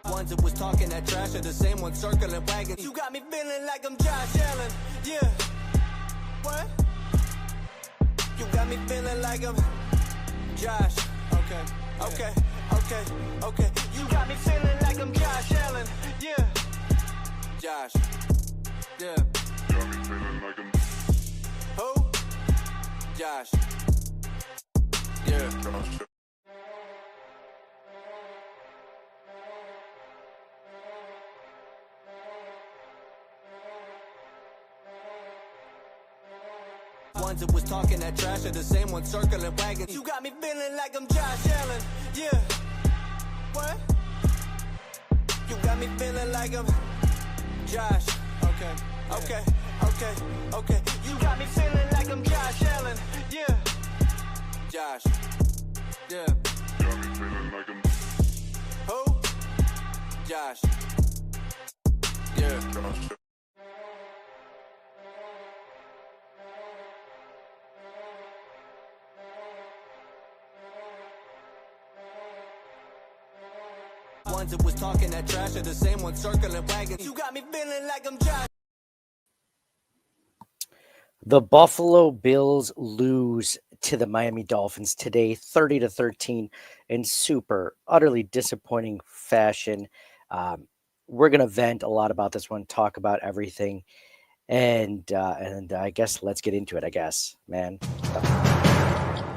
Ones that was talking that trash are the same ones circling wagons. You got me feeling like I'm Josh Allen. Yeah. What? You got me feeling like I'm Josh. Okay. You got me feeling like I'm Josh Allen. Yeah. Josh. Yeah. Got me feeling like I'm who? Josh. Yeah. Josh. Ones that was talking that trash are the same ones circling wagons. You got me feeling like I'm Josh Allen. Yeah. What? You got me feeling like I'm Josh. Okay. You got me feeling like I'm Josh Allen. Yeah. Josh. Yeah. Got me feeling like I'm who? Josh. Yeah. Josh. Ones that was talking that trash are the same ones circling wagons. You got me feeling like I'm Josh. The Buffalo Bills lose to the Miami Dolphins today, 30-13, in super, utterly disappointing fashion. We're going to vent a lot about this one, talk about everything, and I guess let's get into it, I guess, man.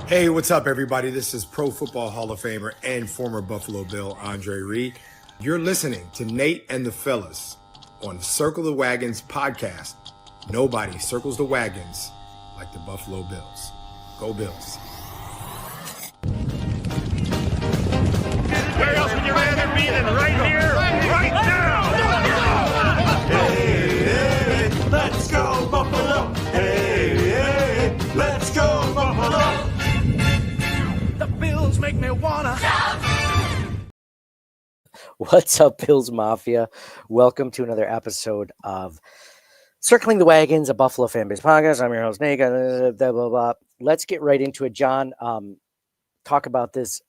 Hey, what's up, everybody? This is Pro Football Hall of Famer and former Buffalo Bill Andre Reed. You're listening to Nate and the Fellas on Circle the Wagons podcast. Nobody circles the wagons like the Buffalo Bills. Go Bills. Where else would you rather be than right here, right now? Hey, let's go Buffalo. Hey, let's go Buffalo. The Bills make me wanna shout. What's up, Bills Mafia? Welcome to another episode of Circling the Wagons, a Buffalo fan base podcast. I'm your host, Nate. Blah, blah, blah. Let's get right into it, John. Talk about this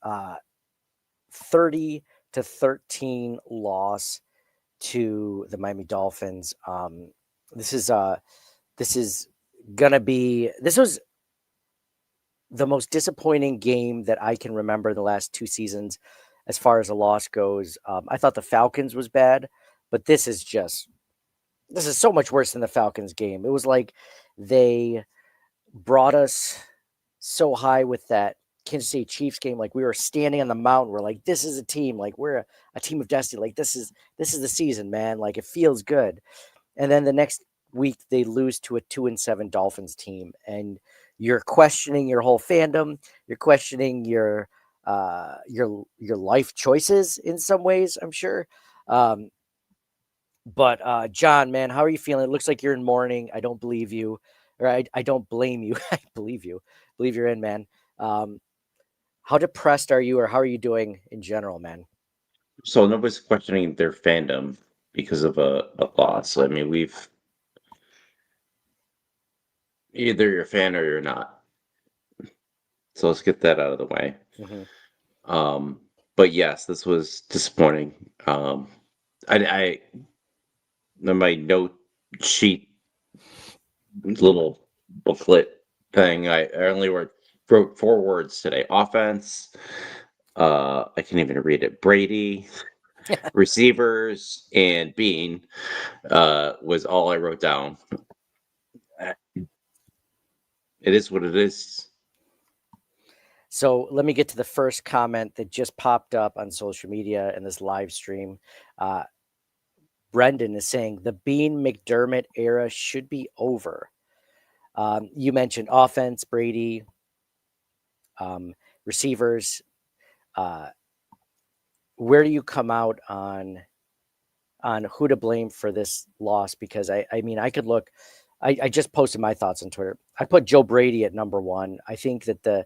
30-13 loss to the Miami Dolphins. This was the most disappointing game that I can remember in the last two seasons as far as a loss goes. I thought the Falcons was bad, but this is so much worse than the Falcons game. It was like they brought us so high with that Kansas City Chiefs game. Like we were standing on the mountain. We're like, this is a team. Like we're a team of destiny. Like this is the season, man. Like it feels good. And then the next week they lose to a 2-7 Dolphins team. And you're questioning your whole fandom. You're questioning your life choices in some ways, I'm sure. But John, man, how are you feeling? It looks like you're in mourning. I don't believe you, or I don't blame you. I believe you. Believe you're in, man. How depressed are you, or how are you doing in general, man? So nobody's questioning their fandom because of a loss. I mean, we've either you're a fan or you're not. So let's get that out of the way. Mm-hmm. But yes, this was disappointing. I my note sheet little booklet thing, I only wrote 4 words today. Offense, I can't even read it. Brady, receivers, and Bean was all I wrote down. It is what it is. So let me get to the first comment that just popped up on social media in this live stream. Brendan is saying the Bean McDermott era should be over. You mentioned offense, Brady, receivers. Where do you come out on who to blame for this loss? Because I mean, I could look. I just posted my thoughts on Twitter. I put Joe Brady at number one. I think that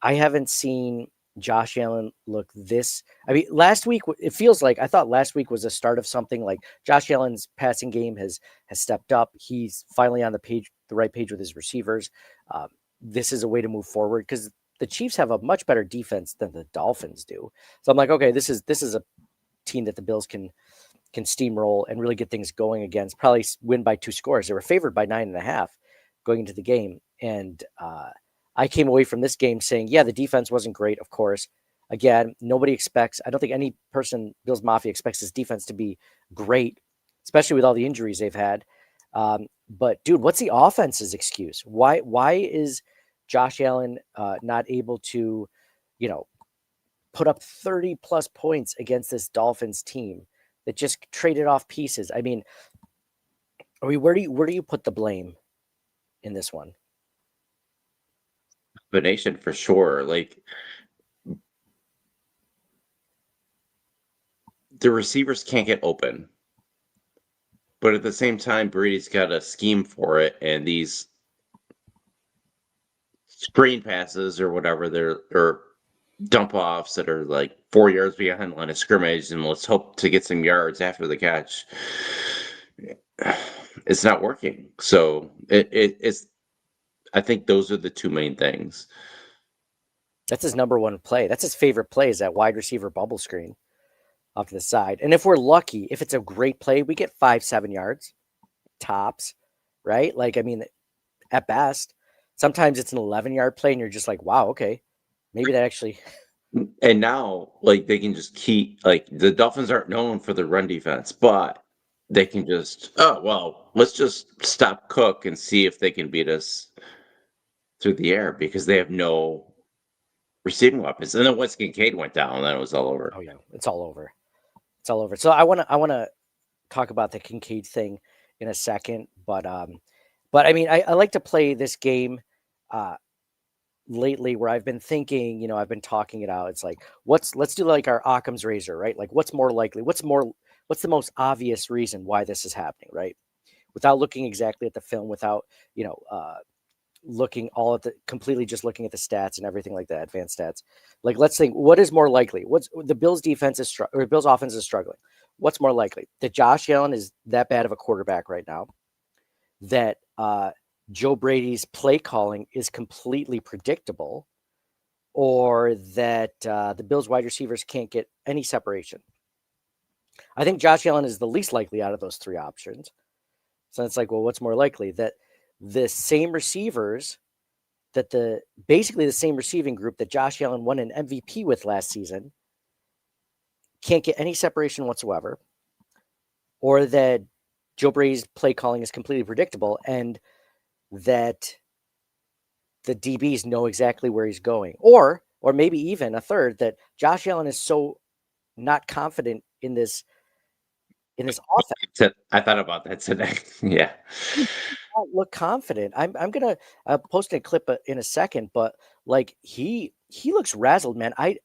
I haven't seen Josh Allen look this. I mean, last week it feels like I thought last week was the start of something. Like Josh Allen's passing game has stepped up. He's finally on the right page with his receivers. This is a way to move forward because the Chiefs have a much better defense than the Dolphins do. So I'm like, okay, this is team that the Bills can steamroll and really get things going against. Probably win by 2 scores. They were favored by 9.5 going into the game, and I came away from this game saying, yeah, the defense wasn't great, of course. Again, nobody expects. I don't think any person, Bills Mafia, expects this defense to be great, especially with all the injuries they've had. But dude, what's the offense's excuse? Why is Josh Allen not able to, put up 30 plus points against this Dolphins team that just traded off pieces? I mean, where do you put the blame in this one? Combination for sure. Like the receivers can't get open. But at the same time, Brady's got a scheme for it, and these screen passes or whatever, or dump offs that are like 4 yards behind the line of scrimmage, and let's hope to get some yards after the catch. It's not working. So it's. I think those are the two main things. That's his number one play. That's his favorite play, is that wide receiver bubble screen off to the side. And if we're lucky, if it's a great play, we get 5-7 yards tops, right? Like, I mean, at best, sometimes it's an 11-yard play and you're just like, wow, okay, maybe that actually. And now, like, they can just keep, like, the Dolphins aren't known for the run defense, but they can just, let's just stop Cook and see if they can beat us through the air, because they have no receiving weapons. And then once Kincaid went down, then it was all over. Oh yeah, it's all over. It's all over. So I want to talk about the Kincaid thing in a second, but I mean, I like to play this game lately where I've been thinking, I've been talking it out. It's like, let's do like our Occam's razor, right? Like, what's more likely? What's the most obvious reason why this is happening, right? Without looking exactly at the film, without looking all at the completely, just looking at the stats and everything like that, advanced stats. Like, let's think, what is more likely? What's the Bills defense is or Bills offense is struggling? What's more likely? That Josh Allen is that bad of a quarterback right now, that Joe Brady's play calling is completely predictable, or that the Bills wide receivers can't get any separation? I think Josh Allen is the least likely out of those 3 options. So it's like, well, what's more likely? That the same receivers, that basically the same receiving group that Josh Allen won an MVP with last season can't get any separation whatsoever, or that Joe Brady's play calling is completely predictable, and that the DBs know exactly where he's going, or maybe even a third, that Josh Allen is so not confident in this offense. I thought about that today. Yeah. Don't look confident. I'm gonna post a clip in a second, but like he looks razzled, man. I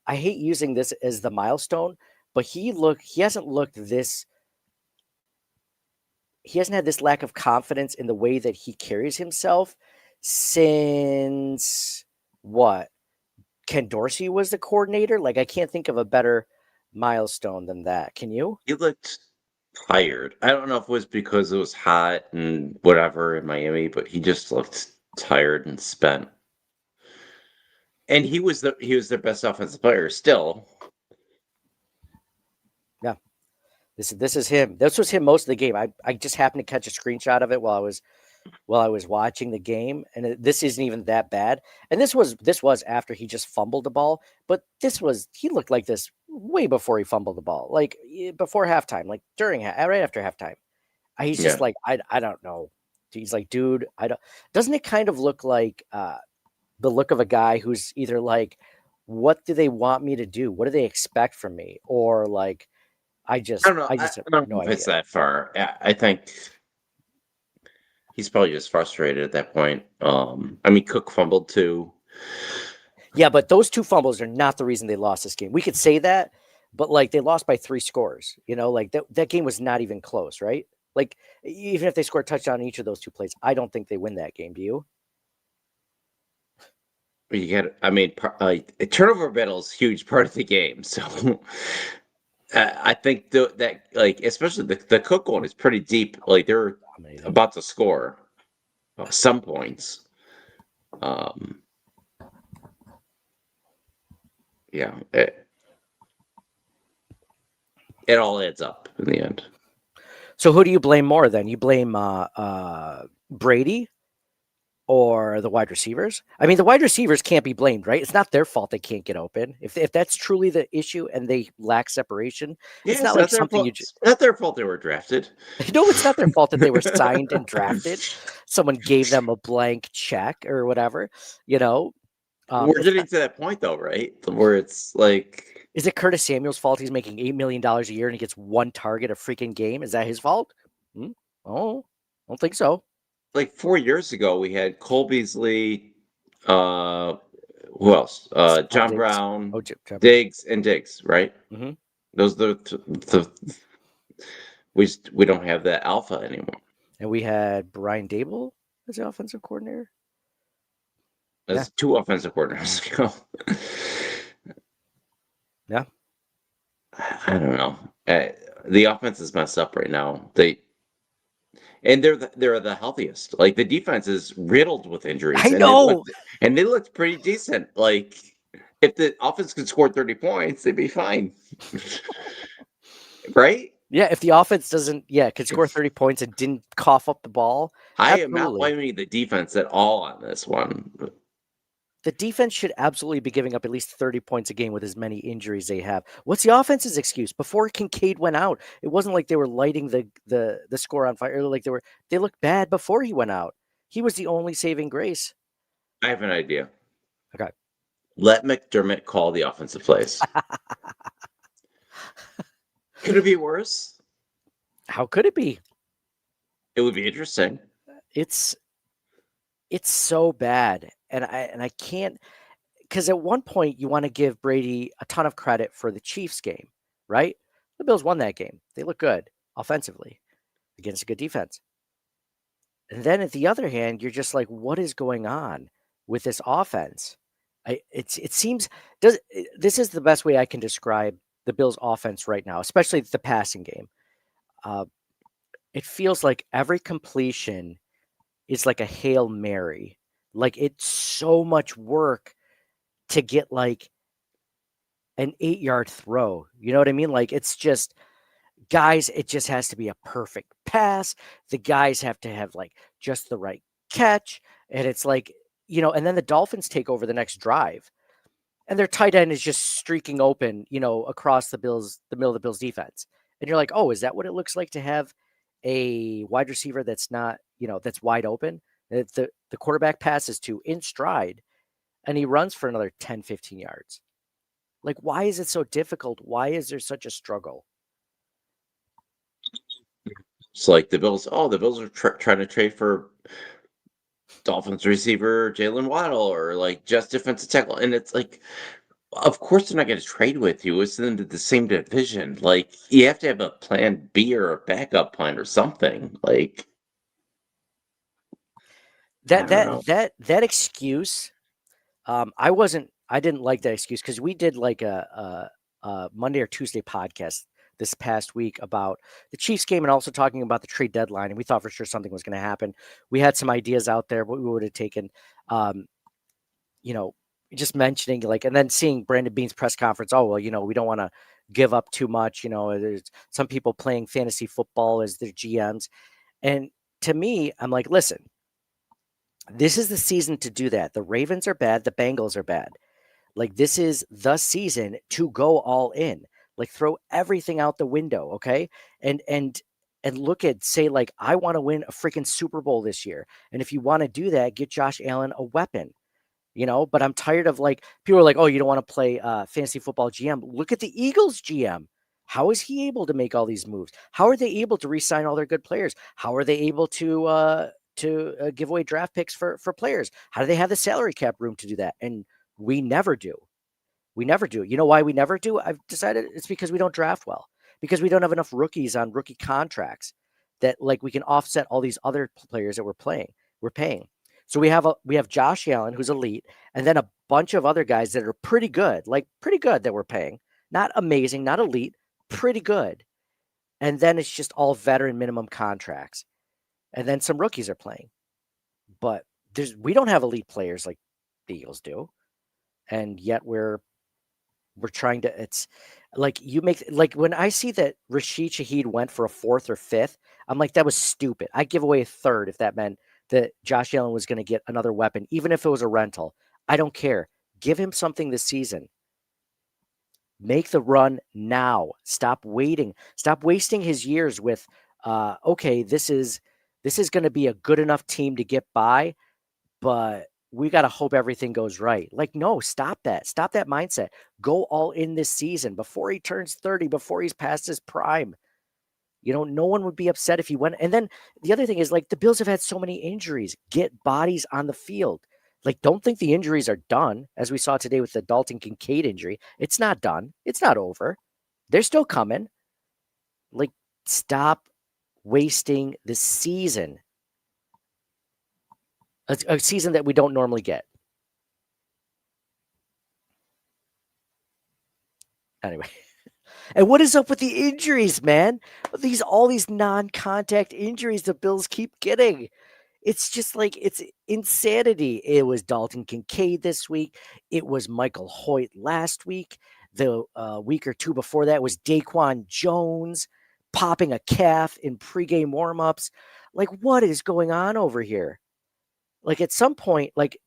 hate using this as the milestone, but he hasn't had this lack of confidence in the way that he carries himself since what? Ken Dorsey was the coordinator. Like, I can't think of a better milestone than that. Can you? He looked tired. I don't know if it was because it was hot and whatever in Miami, but he just looked tired and spent. And he was their best offensive player still. Yeah. This is him. This was him most of the game. I just happened to catch a screenshot of it while I was watching the game, and this isn't even that bad. And this was after he just fumbled the ball, but he looked like this way before he fumbled the ball, like before halftime, like right after halftime. He's just like, I don't know. He's like, dude, doesn't it kind of look like the look of a guy who's either like, what do they want me to do? What do they expect from me? Or like, I just don't know. I don't know if it's that far. I think he's probably just frustrated at that point. I mean, Cook fumbled too. Yeah, but those 2 fumbles are not the reason they lost this game. We could say that, but like, they lost by 3 scores. Like that game was not even close, right? Like, even if they scored a touchdown on each of those 2 plays, I don't think they win that game. Do you? You get. I mean, a turnover battle is a huge part of the game. So I think that like, especially the Cook one is pretty deep. Like, they're about to score some points. Yeah. it all adds up in the end. So who do you blame more then? You blame Brady or the wide receivers? I mean, the wide receivers can't be blamed, right? It's not their fault they can't get open. If that's truly the issue and they lack separation, Yeah, it's not like their something fault. It's not their fault they were drafted. No, it's not their fault that they were signed and drafted. Someone gave them a blank check or whatever, you know. We're getting to that point though, right? Where it's like, Is it Curtis Samuel's fault he's making $8 million a year and he gets one target a freaking game? Is that his fault? Oh, I don't think so. like 4 years ago, we had Cole Beasley, who else? John Diggs. Brown, Oh, John Brown. Diggs, right? Mhm. Those are we don't have that alpha anymore. And we had Brian Dable as the offensive coordinator. That's 2 offensive coordinators ago. Yeah. I don't know. The offense is messed up right now. They're the healthiest. Like the defense is riddled with injuries. I know. And they looked pretty decent. Like if the offense could score 30 points, they'd be fine. Right? Yeah, if the offense could score 30 points and didn't cough up the ball. I am not blaming the defense at all on this one. The defense should absolutely be giving up at least 30 points a game with as many injuries they have. What's the offense's excuse? Before Kincaid went out, it wasn't like they were lighting the score on fire. Like they looked bad before he went out. He was the only saving grace. I have an idea. Okay. Let McDermott call the offensive plays. Could it be worse? How could it be? It would be interesting. It's so bad. And I can't, because at one point you want to give Brady a ton of credit for the Chiefs game, right? The Bills won that game. They look good offensively against a good defense. And then at the other hand, you're just like, what is going on with this offense? It seems this is the best way I can describe the Bills' offense right now, especially the passing game. It feels like every completion is like a Hail Mary. Like it's so much work to get like an 8-yard throw. You know what I mean? Like it's just guys, it just has to be a perfect pass. The guys have to have like just the right catch. And it's like, and then the Dolphins take over the next drive. And their tight end is just streaking open, across the middle of the Bills defense. And you're like, oh, is that what it looks like to have a wide receiver that's not, that's wide open? The quarterback passes to in stride and he runs for another 10, 15 yards. Like, why is it so difficult? Why is there such a struggle? It's like the Bills are trying to trade for Dolphins receiver Jalen Waddle or like just defensive tackle. And it's like, of course they're not going to trade with you. It's in the same division. Like you have to have a plan B or a backup plan or something. Like that excuse. I didn't like that excuse because we did like a Monday or Tuesday podcast this past week about the Chiefs game and also talking about the trade deadline. And we thought for sure something was going to happen. We had some ideas out there, what we would have taken, just mentioning like, and then seeing Brandon Beane's press conference. Oh, well, we don't want to give up too much. There's some people playing fantasy football as their GMs. And to me, I'm like, listen, this is the season to do that. The Ravens are bad. The Bengals are bad. Like this is the season to go all in, like throw everything out the window. Okay. And look at, say, like, I want to win a freaking Super Bowl this year. And if you want to do that, get Josh Allen a weapon, but I'm tired of like, people are like, oh, you don't want to play fantasy football GM. Look at the Eagles GM. How is he able to make all these moves? How are they able to re-sign all their good players? How are they able to give away draft picks for players? How do they have the salary cap room to do that? And we never do. We never do. You know why we never do? I've decided it's because we don't draft well, because we don't have enough rookies on rookie contracts that like we can offset all these other players that we're paying. So we have Josh Allen, who's elite, and then a bunch of other guys that are pretty good that we're paying. Not amazing, not elite, pretty good. And then it's just all veteran minimum contracts. And then some rookies are playing. But we don't have elite players like the Eagles do. And yet we're We're trying to. It's like you make like when I see that Rashid Shaheed went for a fourth or fifth, I'm like that was stupid. I'd give away a third if that meant that Josh Allen was going to get another weapon, even if it was a rental. I don't care. Give him something this season. Make the run now. Stop waiting. Stop wasting his years with okay, this is going to be a good enough team to get by, but we got to hope everything goes right. Like no, stop that. Stop that mindset. Go all in this season before he turns 30, before he's past his prime. No one would be upset if he went. And then the other thing is like the Bills have had so many injuries. Get bodies on the field. Like, don't think the injuries are done, as we saw today with the Dalton Kincaid injury. It's not done. It's not over. They're still coming. Like, stop wasting the season. A season that we don't normally get. Anyway. And what is up with the injuries, man? All these non-contact injuries the Bills keep getting. It's just like it's insanity. It was Dalton Kincaid this week. It was Michael Hoyt last week. The week or two before that was Daquan Jones popping a calf in pregame warmups. Like, what is going on over here? Like, at some point, like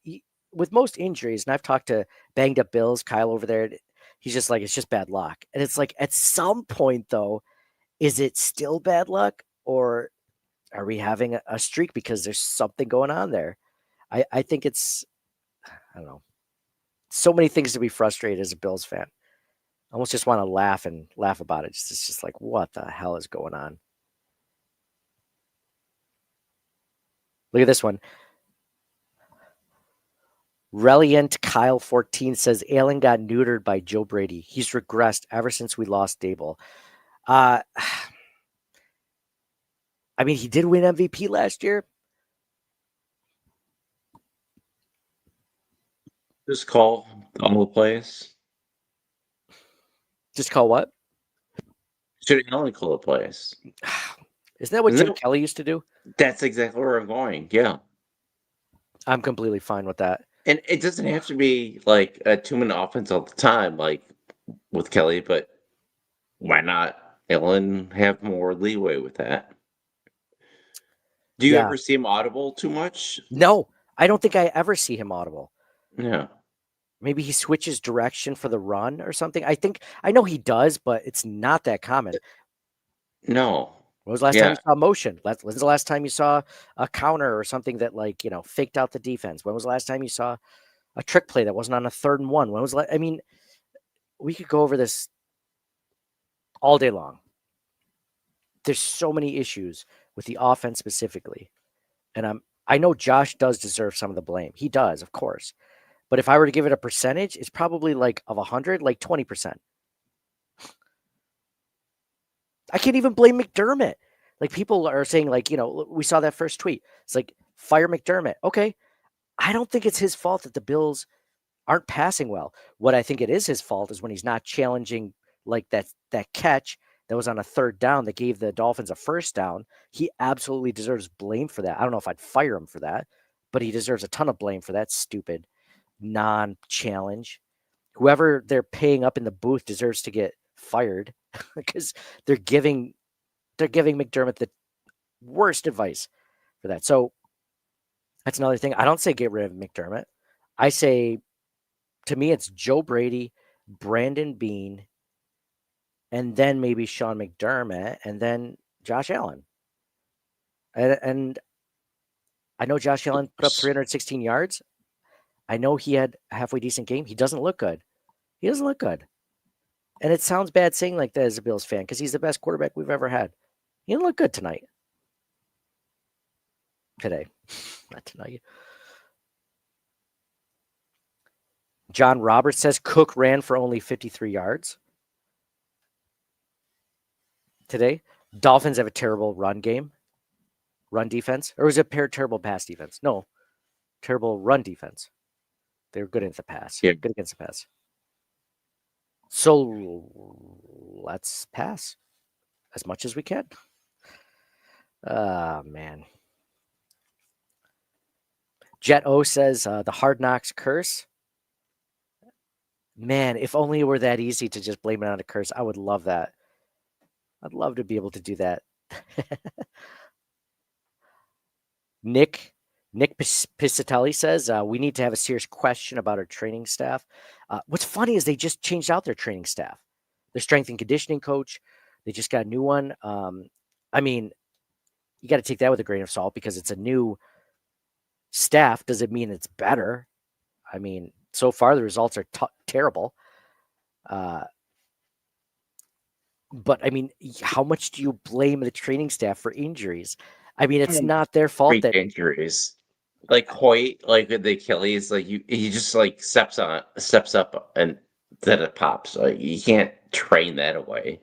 with most injuries, and I've talked to banged up Bills, Kyle over there. He's just like, it's just bad luck. And it's like, at some point, though, is it still bad luck, or are we having a streak because there's something going on there? I think it's, I don't know, so many things to be frustrated as a Bills fan. I almost just want to laugh about it. It's just like, what the hell is going on? Look at this one. Reliant Kyle 14 says Allen got neutered by Joe Brady. He's regressed ever since we lost Dable. I mean, he did win MVP last year. Just call all the plays. Just call what? Should only call the plays. Isn't that what Jim Kelly used to do? That's exactly where I'm going. Yeah. I'm completely fine with that. And it doesn't have to be like a 2-minute offense all the time, like with Kelly, but why not Allen have more leeway with that? Do you ever see him audible too much? No, I don't think I ever see him audible. Yeah. Maybe he switches direction for the run or something. I know he does, but it's not that common. No. When was the last time you saw motion? When's the last time you saw a counter or something that faked out the defense? When was the last time you saw a trick play that wasn't on a 3rd and 1? When was I mean, we could go over this all day long. There's so many issues with the offense specifically. And I know Josh does deserve some of the blame. He does, of course. But if I were to give it a percentage, it's probably like of 100, like 20%. I can't even blame McDermott. Like, people are saying, like, we saw that first tweet. It's like, fire McDermott. Okay. I don't think it's his fault that the Bills aren't passing well. What I think it is his fault is when he's not challenging like that catch that was on a 3rd down that gave the Dolphins a 1st down. He absolutely deserves blame for that. I don't know if I'd fire him for that, but he deserves a ton of blame for that stupid non-challenge. Whoever they're paying up in the booth deserves to get fired because they're giving McDermott the worst advice for that. So that's another thing. I don't say get rid of McDermott. I say, to me, it's Joe Brady, Brandon Beane, and then maybe Sean McDermott, and then Josh Allen. And I know Josh Allen put up 316 yards. I know he had a halfway decent game. He doesn't look good. And it sounds bad saying like that as a Bills fan because he's the best quarterback we've ever had. He didn't look good today. Not tonight. John Roberts says Cook ran for only 53 yards today. Dolphins have a terrible run defense. Or was it terrible pass defense? No, terrible run defense. They were good against the pass. Yeah. Good against the pass. So let's pass as much as we can. Man. Jet O says the Hard Knocks curse. Man, if only it were that easy to just blame it on a curse. I would love that. I'd love to be able to do that. Nick Piscitelli says we need to have a serious question about our training staff. What's funny is they just changed out their training staff, their strength and conditioning coach. They just got a new one. I mean, you got to take that with a grain of salt because it's a new staff. Does it mean it's better? I mean, so far the results are terrible. But I mean, how much do you blame the training staff for injuries? I mean, it's not their fault Freak that injuries. Like Hoyt, like with the Achilles, like he just like steps up and then it pops. Like you can't train that away.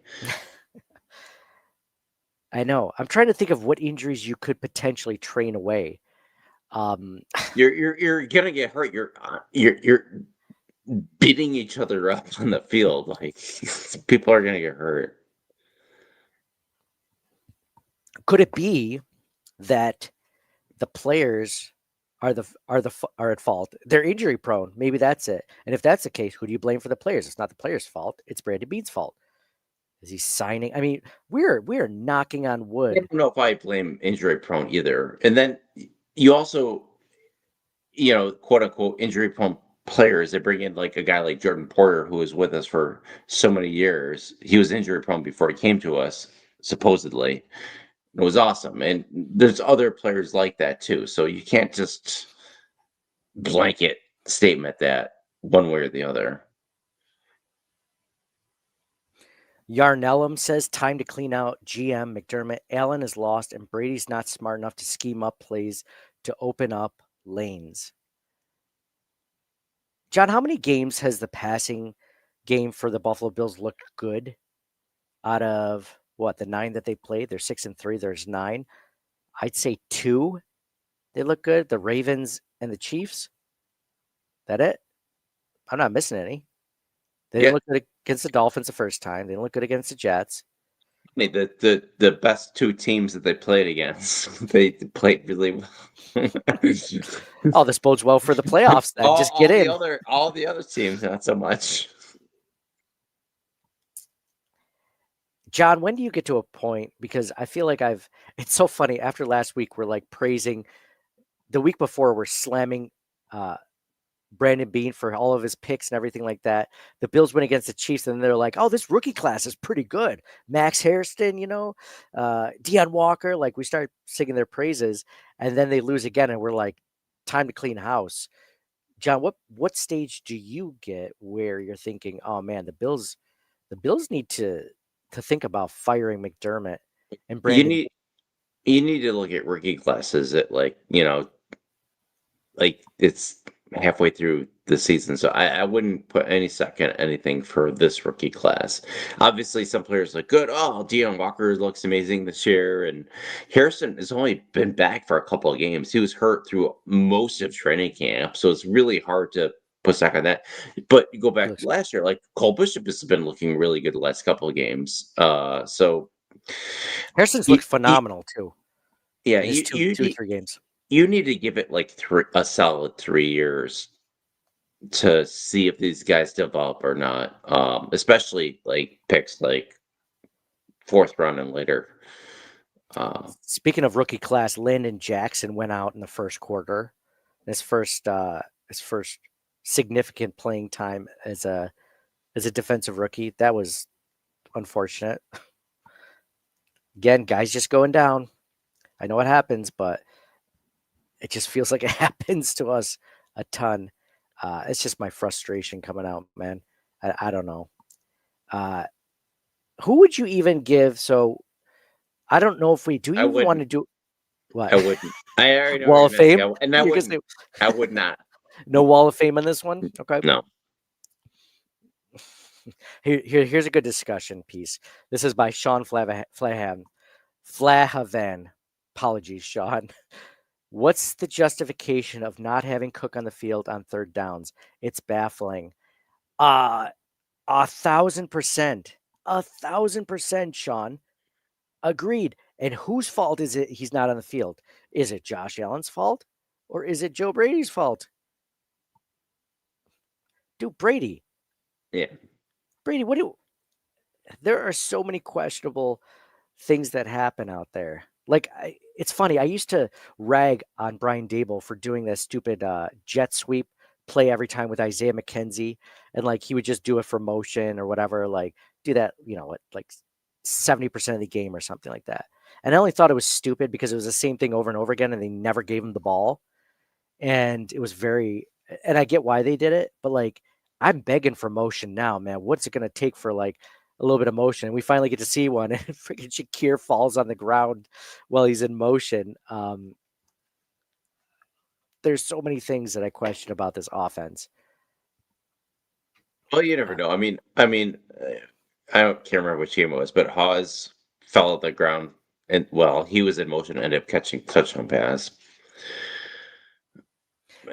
I know. I'm trying to think of what injuries you could potentially train away. You're gonna get hurt. You're beating each other up on the field. Like people are gonna get hurt. Could it be that the players are at fault? They're injury prone. Maybe that's it. And if that's the case, who do you blame for the players? It's not the players' fault. It's Brandon Beane's fault. Is he signing? I mean, we're knocking on I wood. don't know if I blame injury prone either. And then you also, quote unquote injury prone players. They bring in like a guy like Jordan Porter, who was with us for so many years. He was injury prone before he came to us, supposedly. It was awesome. And there's other players like that too. So you can't just blanket statement that one way or the other. Yarnellum says time to clean out GM McDermott. Allen is lost and Brady's not smart enough to scheme up plays to open up lanes. John, how many games has the passing game for the Buffalo Bills looked good? Out of the 9 that they played, they're 6-3. There's 9. I'd say 2. They look good. The Ravens and the Chiefs. That it? I'm not missing any. They didn't look good against the Dolphins the first time. They didn't look good against the Jets. The best 2 teams that they played against, they played really well. Oh, this bodes well for the playoffs. Then just get in. All the other teams, not so much. John, when do you get to a point? Because I feel like it's so funny. After last week, we're like praising. The week before, we're slamming Brandon Beane for all of his picks and everything like that. The Bills win against the Chiefs, and they're like, "Oh, this rookie class is pretty good." Max Hairston, Deion Walker. Like we start singing their praises, and then they lose again, and we're like, "Time to clean house." John, what stage do you get where you're thinking, "Oh man, the Bills need to think about firing McDermott and Brandon"? You need to look at rookie classes at like it's halfway through the season, so I wouldn't put any second anything for this rookie class. Obviously, some players look good. Oh, Deion Walker looks amazing this year, and Harrison has only been back for a couple of games. He was hurt through most of training camp, so it's really hard to put stock on that. But you go back to last year, like Cole Bishop has been looking really good the last couple of games. So Harrison's looked phenomenal too. Yeah, in his 2 or 3 games. You need to give it like a solid 3 years to see if these guys develop or not. Especially like picks like 4th round and later. Speaking of rookie class, Landon Jackson went out in the first quarter. His first significant playing time as a defensive rookie. That was unfortunate. Again, guys just going down. I know it happens, but it just feels like it happens to us a ton. It's just my frustration coming out, man. I don't know. Who would you even give? So I don't know if we do. You even want to do what? I wouldn't. I already know Wall of Fame, and I wouldn't. I would not. No Wall of Fame on this one. Okay. No. Here's a good discussion piece. This is by Sean Flahavan. Apologies, Sean. What's the justification of not having Cook on the field on 3rd downs? It's baffling. 1,000%. 1,000%, Sean. Agreed. And whose fault is it he's not on the field? Is it Josh Allen's fault? Or is it Joe Brady's fault? Dude, Brady. Yeah. Brady, there are so many questionable things that happen out there. Like, it's funny. I used to rag on Brian Dable for doing that stupid jet sweep play every time with Isaiah McKenzie, and like he would just do it for motion or whatever. Like do that, like 70% of the game or something like that. And I only thought it was stupid because it was the same thing over and over again, and they never gave him the ball. And it was and I get why they did it, but like I'm begging for motion now, man. What's it going to take for like a little bit of motion? And we finally get to see one, and freaking Shakir falls on the ground while he's in motion. There's so many things that I question about this offense. Well, you never know. I can't remember which game it was, but Hawes fell at the ground, and well, he was in motion, and ended up catching touchdown pass.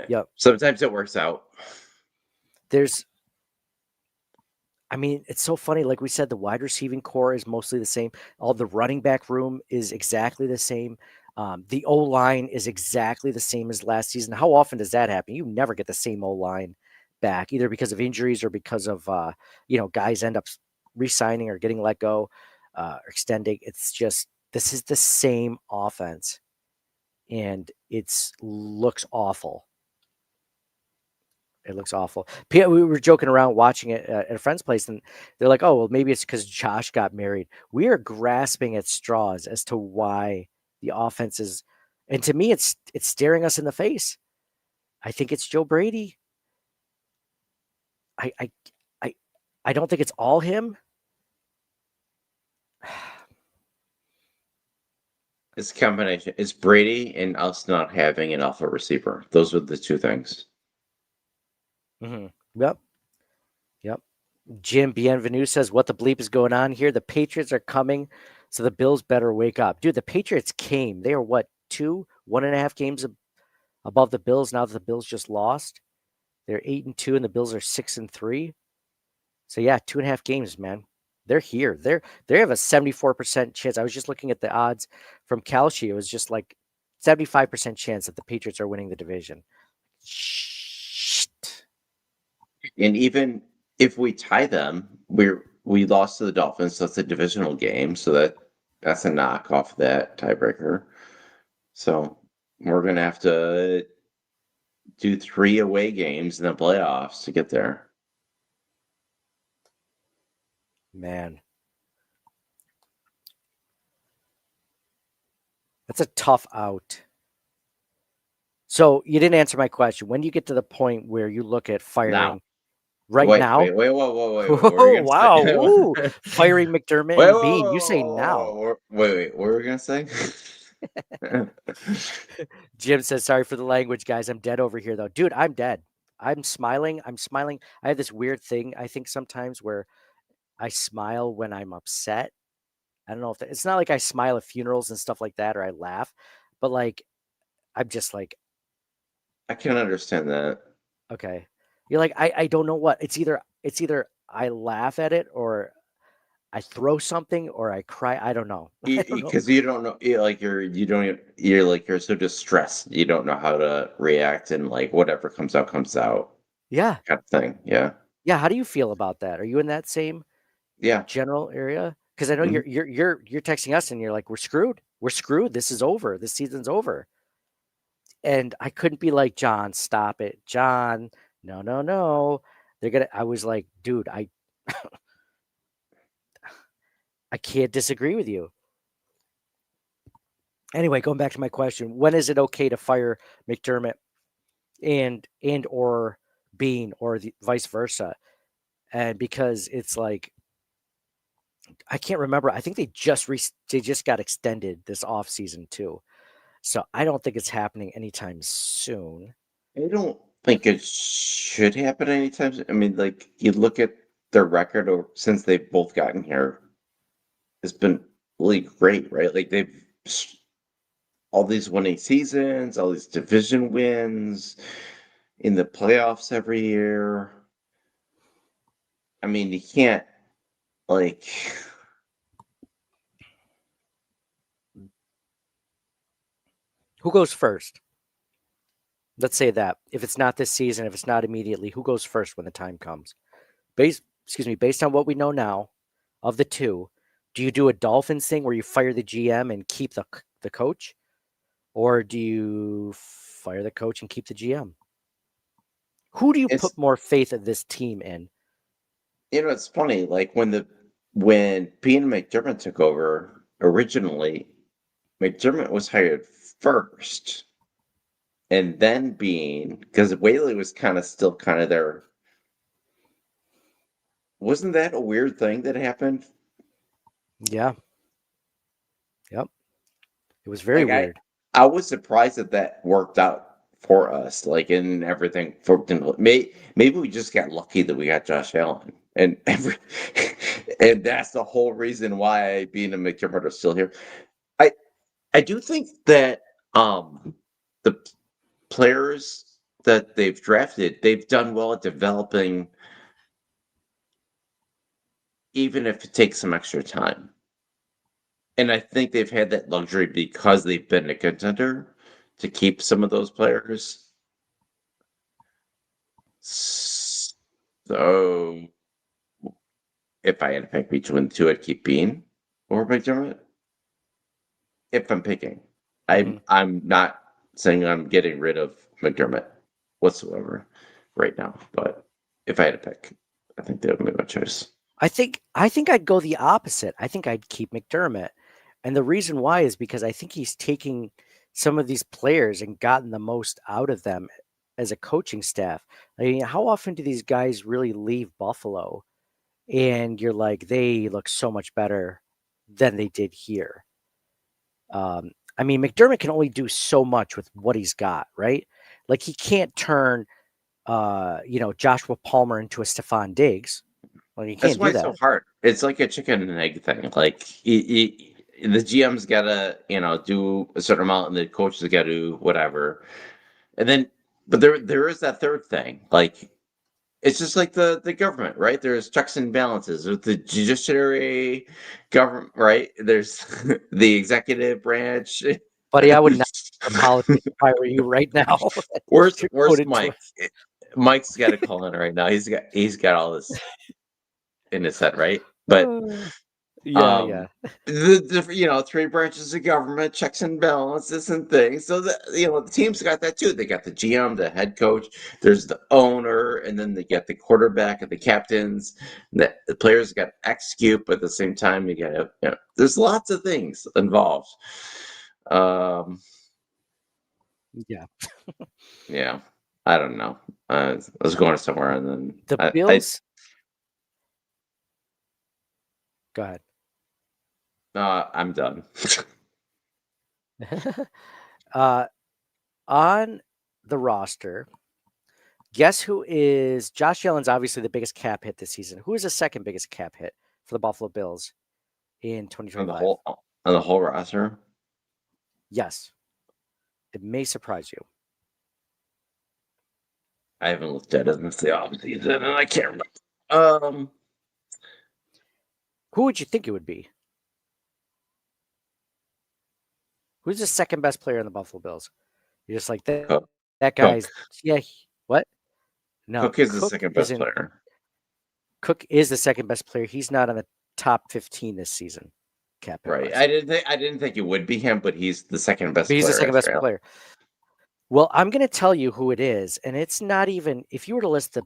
Yep. Sometimes it works out. It's so funny. Like we said, the wide receiving core is mostly the same. All the running back room is exactly the same. The O line is exactly the same as last season. How often does that happen? You never get the same O line back, either because of injuries or because of guys end up re-signing or getting let go, or extending. It's just this is the same offense, and looks awful. It looks awful. We were joking around watching it at a friend's place, and they're like, "Oh, well, maybe it's because Josh got married." We are grasping at straws as to why the offense is, and to me, it's staring us in the face. I think it's Joe Brady. I I I, I don't think it's all him. It's a combination. It's Brady and us not having an alpha receiver. Those are the two things. Mm-hmm. Yep. Jim Bienvenu says, "What the bleep is going on here? The Patriots are coming, so the Bills better wake up." Dude, the Patriots came. They are what, 1.5 games above the Bills now that the Bills just lost. They're 8-2, and the Bills are 6-3. So yeah, 2.5 games, man. They're here. They have a 74% chance. I was just looking at the odds from Kalshi. It was just like 75% chance that the Patriots are winning the division. Shit. And even if we tie them, we lost to the Dolphins. So that's a divisional game. So that's a knock off that tiebreaker. So we're gonna have to do 3 away games in the playoffs to get there. Man. That's a tough out. So you didn't answer my question. When do you get to the point where you look at firing Now. right now? Wait, whoa. What were Oh, you gonna wow. say? Ooh, firing McDermott Wait, and Bean. You say now. Wait, what were we gonna say? Jim says, "Sorry for the language, guys. I'm dead over here, though." Dude, I'm dead. I'm smiling. I have this weird thing, I think, sometimes where I smile when I'm upset. I don't know if it's not like I smile at funerals and stuff like that, or I laugh, but like, I'm just like, I can understand that. okay. You're like, I don't know what. It's either I laugh at it, or I throw something, or I cry. I don't know. I don't know. Because you don't know, you're so distressed. You don't know how to react, and like whatever comes out, Yeah. kind of thing. Yeah, Yeah. How do you feel about that? Are you in that same yeah. general area? Because I know Mhm. you're texting us and you're like, we're screwed. We're screwed. This is over. This season's over. And I couldn't be like, John, stop it. John, no, no, no. I was like, dude, I can't disagree with you. Anyway, going back to my question, when is it okay to fire McDermott and or Bean, or the vice versa? And because it's like, I can't remember. I think they just got extended this offseason too. So I don't think it's happening anytime soon. I don't think it should happen anytime soon. I mean, like you look at their record since they've both gotten here, it's been really great, right? Like all these winning seasons, all these division wins in the playoffs every year. I mean, you can't like Who goes first? Let's say that if it's not this season, if it's not immediately, who goes first when the time comes? based on what we know now of the two, do you do a Dolphins thing where you fire the GM and keep the coach, or do you fire the coach and keep the GM? Who do you It's put more faith of this team in? it's funny. Like when Bean McDermott took over originally, McDermott was hired first, and then Bean, because Whaley was still kind of there. Wasn't that a weird thing that happened? Yeah. Yep. It was very Like weird. I was surprised that worked out for us. Like and everything for maybe we just got lucky that we got Josh Allen, and and that's the whole reason why Bean and McDermott are still here. I I do think that the players that they've drafted, they've done well at developing, even if it takes some extra time. And I think they've had that luxury because they've been a contender to keep some of those players. So if I had to pick between the two, I'd keep Bean or McDermott. If I'm picking, I'm not saying I'm getting rid of McDermott whatsoever right now. But if I had to pick, I think that would be my choice. I think I'd go the opposite. I think I'd keep McDermott. And the reason why is because I think he's taking some of these players and gotten the most out of them as a coaching staff. I mean, how often do these guys really leave Buffalo and you're like, they look so much better than they did here? I mean, McDermott can only do so much with what he's got, right? Like he can't turn, Joshua Palmer into a Stephon Diggs. Well, you That's can't why do it's that. so hard. It's like a chicken and egg thing. Like the GM's got to, do a certain amount, and the coach has got to do whatever. And then, but there is that third thing. Like it's just like the government, right? There's checks and balances. There's the judiciary government, right? There's the executive branch. Buddy, I would not be a politician if I were you right now. Where's You're where's going into Mike? Mike's got to call in right now. He's got all this in his head, right? But yeah, yeah. the three branches of government, checks and balances and things. So the team's got that too. They got the GM, the head coach. There's the owner, and then they get the quarterback and the captains. The players got to execute, but at the same time, you got to. There's lots of things involved. Yeah. Yeah, I don't know. I was going somewhere, and then The Bills. Go ahead. I'm done. On the roster, guess who is Josh Allen's obviously the biggest cap hit this season. Who is the second biggest cap hit for the Buffalo Bills in on 2025? the whole roster. Yes. It may surprise you. I haven't looked at it since the offseason, and I can't remember. Who would you think it would be? Who's the second best player in the Buffalo Bills? You're just like that. Cook. That guy's what? No, Cook is the second best player. Cook is the second best player. He's not on the top 15 this season. Cap hit Right. wise. I didn't think it would be him, but he's the second best. But he's player the second best after player. Well, I'm going to tell you who it is, and it's not even if you were to list the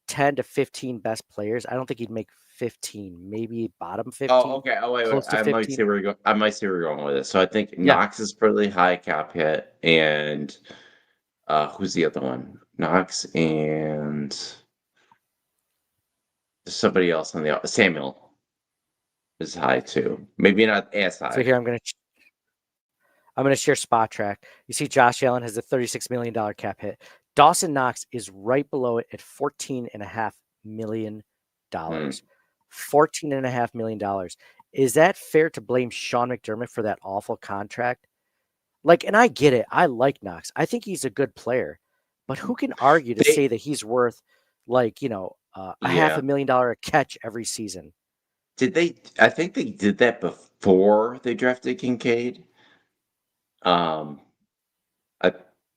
10 to 15 best players. I don't think he'd make 15, maybe bottom 15. Oh, okay. Oh, wait. Close to I might 15. see where you're going. I might see where you're going with this. So I think Knox is pretty high cap hit, and who's the other one? Knox and somebody else on the Samuel is high too. Maybe not as high. So here I'm going to share Spot Track. You see, Josh Allen has a $36 million cap hit. Dawson Knox is right below it at $14.5 million. $14.5 million. Is that fair to blame Sean McDermott for that awful contract? Like, and I get it. I like Knox. I think he's a good player. But who can argue to say that he's worth like, $500,000 a catch every season? Did they? I think they did that before they drafted Kincaid.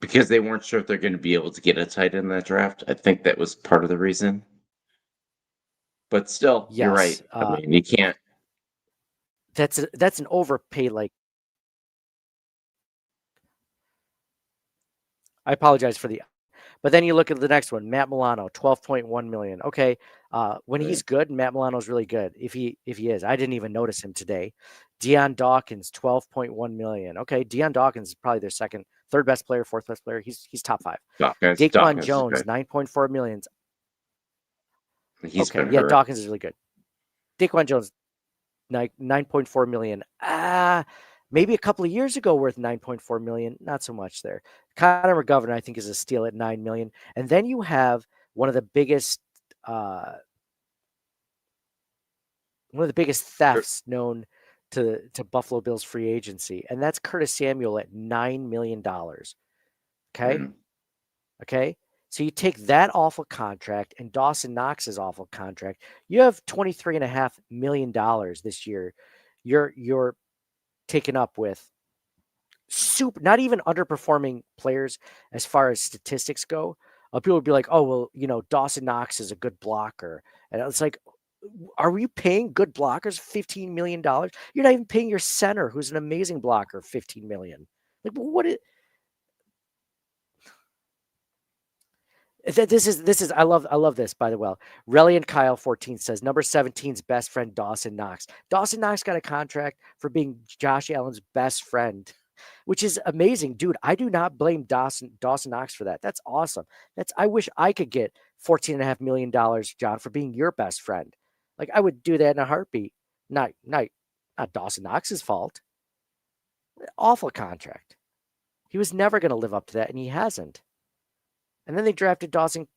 Because they weren't sure if they're going to be able to get a tight end in that draft. I think that was part of the reason. But still, you're right. Yes. I mean, you can't. That's an overpay. Like, I apologize for the, but then you look at the next one, Matt Milano, 12.1 million. Okay. When he's good, Matt Milano's really good. If he is, I didn't even notice him today. Deion Dawkins, 12.1 million. Okay. Deion Dawkins is probably their third best player, fourth best player. He's top 5. Daquan Jones, 9.4 million. He's Okay. been Yeah. hurt. Dawkins is really good. Daquan Jones, 9.4 million. Maybe a couple of years ago worth 9.4 million. Not so much there. Connor McGovern, I think, is a steal at 9 million. And then you have one of the biggest thefts known to Buffalo Bills free agency, and that's Curtis Samuel at $9 million. Okay. Mm. Okay. So you take that awful contract and Dawson Knox's awful contract. You have $23.5 million this year. You're taken up with not even underperforming players as far as statistics go. People would be like, oh, well, Dawson Knox is a good blocker. And it's like, are we paying good blockers $15 million? You're not even paying your center, who's an amazing blocker, $15 million. Like, what is this is I love this, by the way. Relly and Kyle 14 says number 17's best friend Dawson Knox. Dawson Knox got a contract for being Josh Allen's best friend, which is amazing. Dude, I do not blame Dawson Knox for that. That's awesome. I wish I could get $14.5 million, John, for being your best friend. Like, I would do that in a heartbeat. Not Dawson Knox's fault. Awful contract. He was never going to live up to that, and he hasn't. And then they drafted Dalton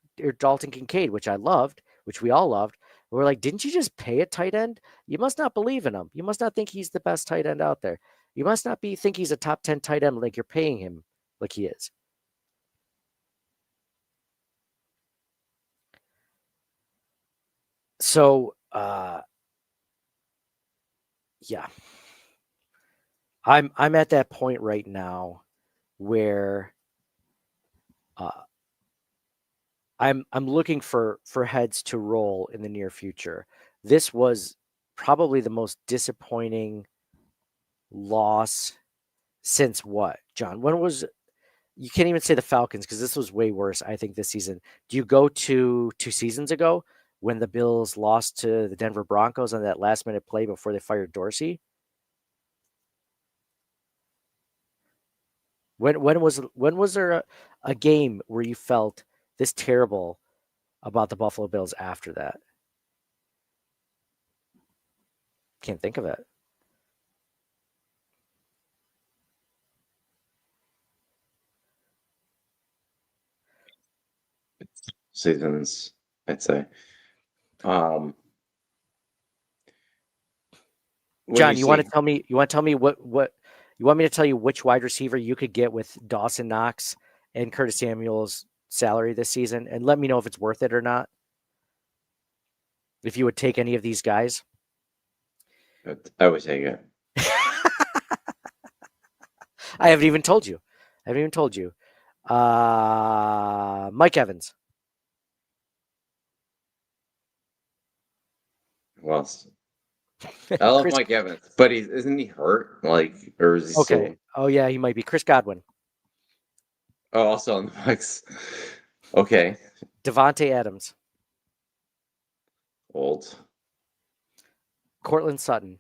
Kincaid, which I loved, which we all loved. We're like, didn't you just pay a tight end? You must not believe in him. You must not think he's the best tight end out there. You must not think he's a top 10 tight end like you're paying him like he is. So, yeah. I'm at that point right now where I'm looking for heads to roll in the near future. This was probably the most disappointing loss since what, John? You can't even say the Falcons because this was way worse, I think, this season. Do you go to 2 seasons ago when the Bills lost to the Denver Broncos on that last-minute play before they fired Dorsey? When was there a game where you felt this terrible about the Buffalo Bills after that? Can't think of it. Seasons, I'd say. John, you want to tell me what you want me to tell you which wide receiver you could get with Dawson Knox and Curtis Samuel's salary this season, and let me know if it's worth it or not. If you would take any of these guys. I would take it. I haven't even told you. Mike Evans. Well, I love Mike Evans, but isn't he hurt? Like, or is he okay? still... Oh yeah, he might be. Chris Godwin. Oh, also on the Bucs. Okay. Devontae Adams. Old. Cortland Sutton.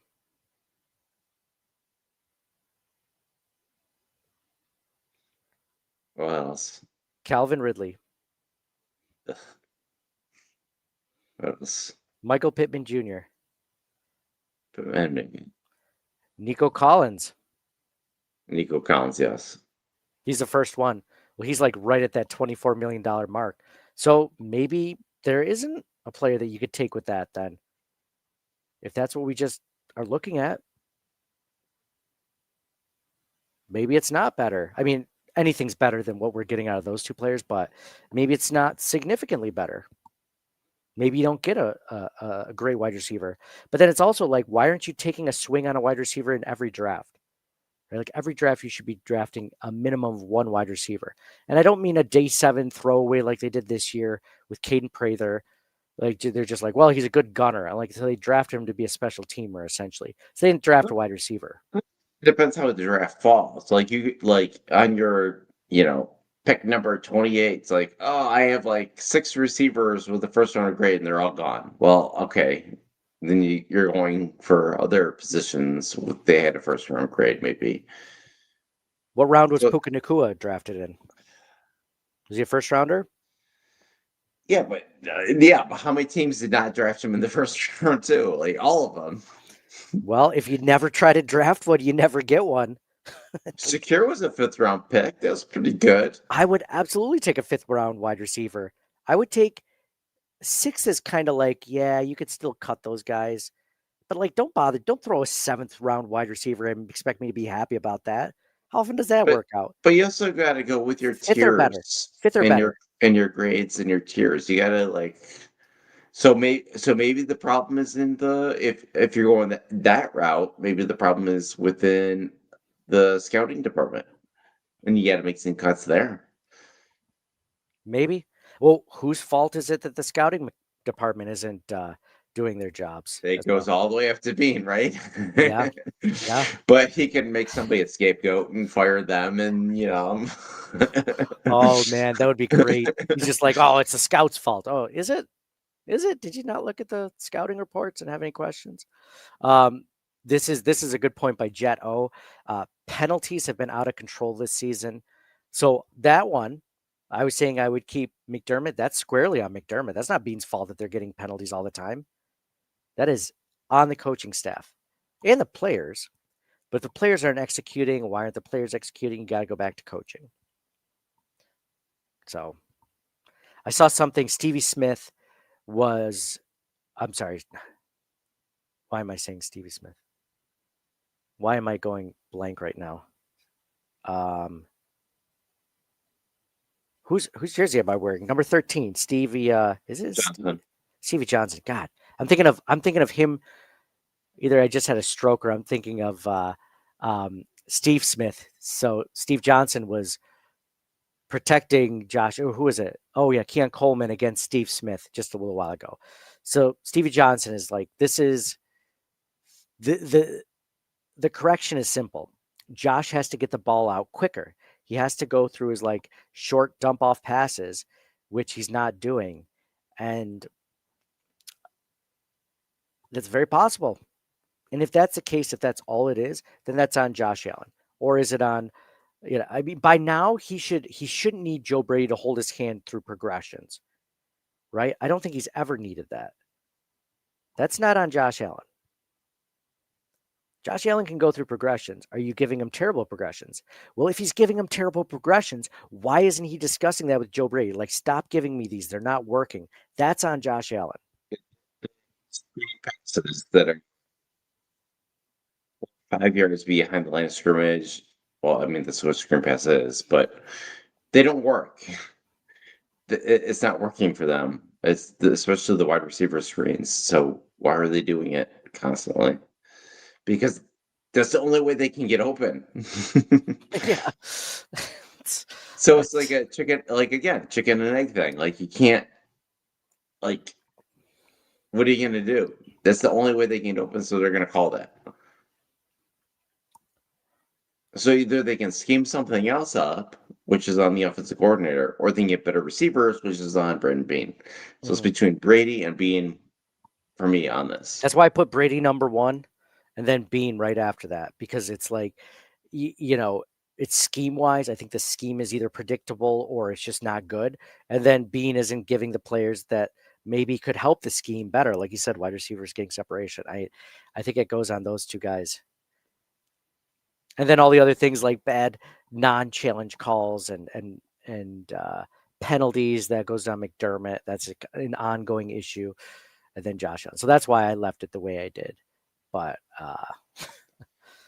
What else? Calvin Ridley. Ugh. What else? Michael Pittman Jr. Pittman. Nico Collins. Nico Collins, yes. He's the first one. Well, he's like right at that $24 million mark. So maybe there isn't a player that you could take with that then. If that's what we just are looking at, maybe it's not better. I mean, anything's better than what we're getting out of those two players, but maybe it's not significantly better. Maybe you don't get a great wide receiver. But then it's also like, why aren't you taking a swing on a wide receiver in every draft? Right? Like every draft, you should be drafting a minimum of one wide receiver. And I don't mean a day 7 throwaway like they did this year with Caden Prather. Like they're just like, well, he's a good gunner. Like so they drafted him to be a special teamer essentially. So they didn't draft a wide receiver. Depends how the draft falls. Like you like on your, pick number 28, it's like, oh, I have like 6 receivers with the first round grade and they're all gone. Well, okay. Then you're going for other positions they had a first round grade, maybe. What round was So, Puka Nacua drafted in? Was he a first rounder? yeah, but how many teams did not draft him in the first round too? Like all of them. Well, if you never try to draft one, you never get one. Secure was a 5th round pick. That was pretty good. I would absolutely take a 5th round wide receiver. I would take 6 is kind of like, yeah, you could still cut those guys. But like, don't bother. Don't throw a 7th round wide receiver and expect me to be happy about that. How often does that But work out? but you also got to go with your 5th or better. tiers 5th or and better. your grades and your tiers. You got to like so maybe the problem is in the if you're going that route, maybe the problem is within the scouting department. And you got to make some cuts there. Maybe. Well, whose fault is it that the scouting department isn't doing their jobs? It goes all the way up to Bean, right? Yeah. Yeah. But he can make somebody a scapegoat and fire them and Oh man, that would be great. He's just like, oh, it's the scouts' fault. Oh, is it? Is it? Did you not look at the scouting reports and have any questions? This is a good point by Jet O. Penalties have been out of control this season. So that one, I was saying I would keep McDermott. That's squarely on McDermott. That's not Bean's fault that they're getting penalties all the time. That is on the coaching staff and the players. But if the players aren't executing, why aren't the players executing? You got to go back to coaching. So I saw something. Stevie Smith I'm sorry. Why am I saying Stevie Smith? Why am I going blank right now? Whose jersey am I wearing? Number 13, Stevie. Is it Johnson. Stevie Johnson? God, I'm thinking of him. Either I just had a stroke, or I'm thinking of Steve Smith. So Steve Johnson was protecting Josh. Who was it? Oh yeah, Keon Coleman against Steve Smith just a little while ago. So Stevie Johnson is like, this is the correction is simple. Josh has to get the ball out quicker. He has to go through his like short dump off passes, which he's not doing. And that's very possible. And if that's the case, if that's all it is, then that's on Josh Allen. Or is it on, I mean, by now he shouldn't need Joe Brady to hold his hand through progressions, right? I don't think he's ever needed that. That's not on Josh Allen. Josh Allen can go through progressions. Are you giving him terrible progressions? Well, if he's giving him terrible progressions, why isn't he discussing that with Joe Brady? Like, stop giving me these. They're not working. That's on Josh Allen. Passes that are 5 yards behind the line of scrimmage. Well, I mean, that's what screen pass is, but they don't work. It's not working for them. Especially the wide receiver screens. So why are they doing it constantly? Because that's the only way they can get open. Yeah. So it's like a chicken and egg thing. Like you can't, like, what are you going to do? That's the only way they can get open. So they're going to call that. So either they can scheme something else up, which is on the offensive coordinator, or they can get better receivers, which is on Brandon Bean. So it's between Brady and Bean for me on this. That's why I put Brady number 1 and then Bean right after that, because it's like, it's scheme wise. I think the scheme is either predictable or it's just not good. And then Bean isn't giving the players that maybe could help the scheme better. Like you said, wide receivers getting separation. I think it goes on those two guys. And then all the other things like bad non-challenge calls and penalties, that goes on McDermott. That's an ongoing issue. And then Josh Allen. So that's why I left it the way I did. But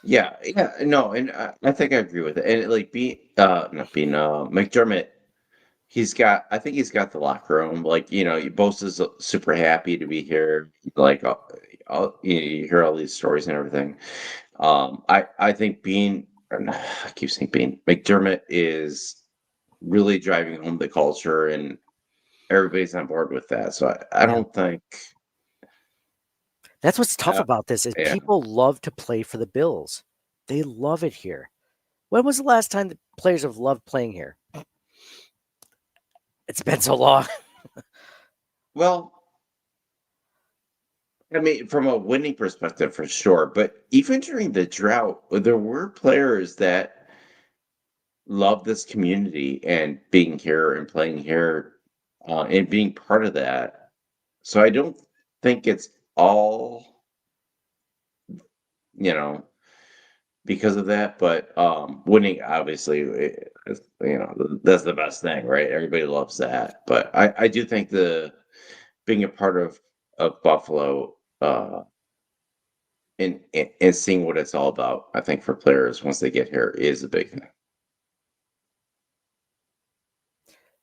yeah, no, and I think I agree with it. And like McDermott, I think he's got the locker room. Like, Bosa's super happy to be here. Like, you hear all these stories and everything. I think I keep saying McDermott is really driving home the culture, and everybody's on board with that. So I don't think That's what's tough about this is yeah. people love to play for the Bills. They love it here. When was the last time the players have loved playing here? It's been so long. Well, I mean, from a winning perspective, for sure. But even during the drought, there were players that love this community and being here and playing here and being part of that. So I don't think it's all, you know, because of that. But winning, obviously, that's the best thing, right? Everybody loves that. But I do think being a part of Buffalo and seeing what it's all about, I think for players once they get here is a big thing.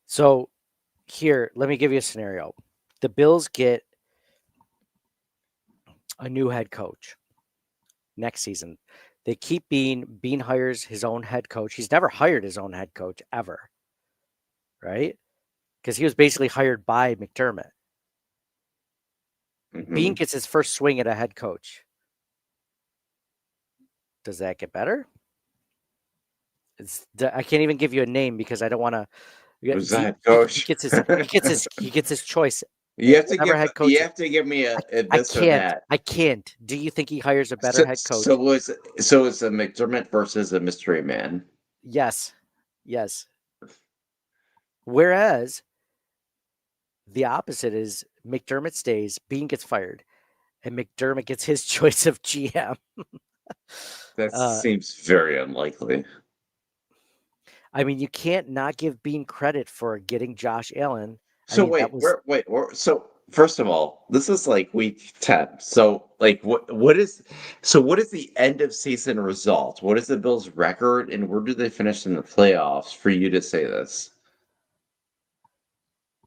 So here, let me give you a scenario. The Bills get a new head coach next season. They keep Bean hires his own head coach. He's never hired his own head coach ever, right? Because he was basically hired by McDermott. Bean gets his first swing at a head coach. Does that get better? I can't even give you a name because I don't want to. Who's the head coach? He gets his choice. You have to give me a this or that. I can't. Do you think he hires a better head coach? So it's a McDermott versus a mystery man. Yes. Whereas the opposite is McDermott stays, Bean gets fired, and McDermott gets his choice of GM. That seems very unlikely. I mean, you can't not give Bean credit for getting Josh Allen. So wait. So first of all, this is like week 10. So like, what is the end of season result? What is the Bills' record, and where do they finish in the playoffs for you to say this?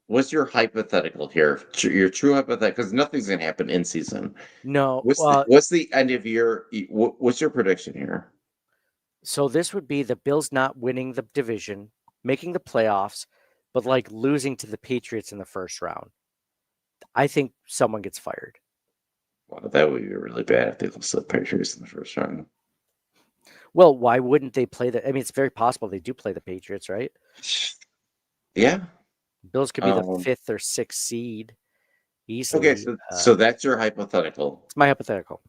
What's your hypothetical here? Your true hypothetical, because nothing's going to happen in season. No. What's the end of your? What's your prediction here? So this would be the Bills not winning the division, making the playoffs, but like losing to the Patriots in the first round. I think someone gets fired. Well, that would be really bad if they lost to the Patriots in the first round. Well, why wouldn't they play the? I mean, it's very possible they do play the Patriots, right? Yeah. Bills could be the 5th or 6th seed easily. Okay, so that's your hypothetical. It's my hypothetical.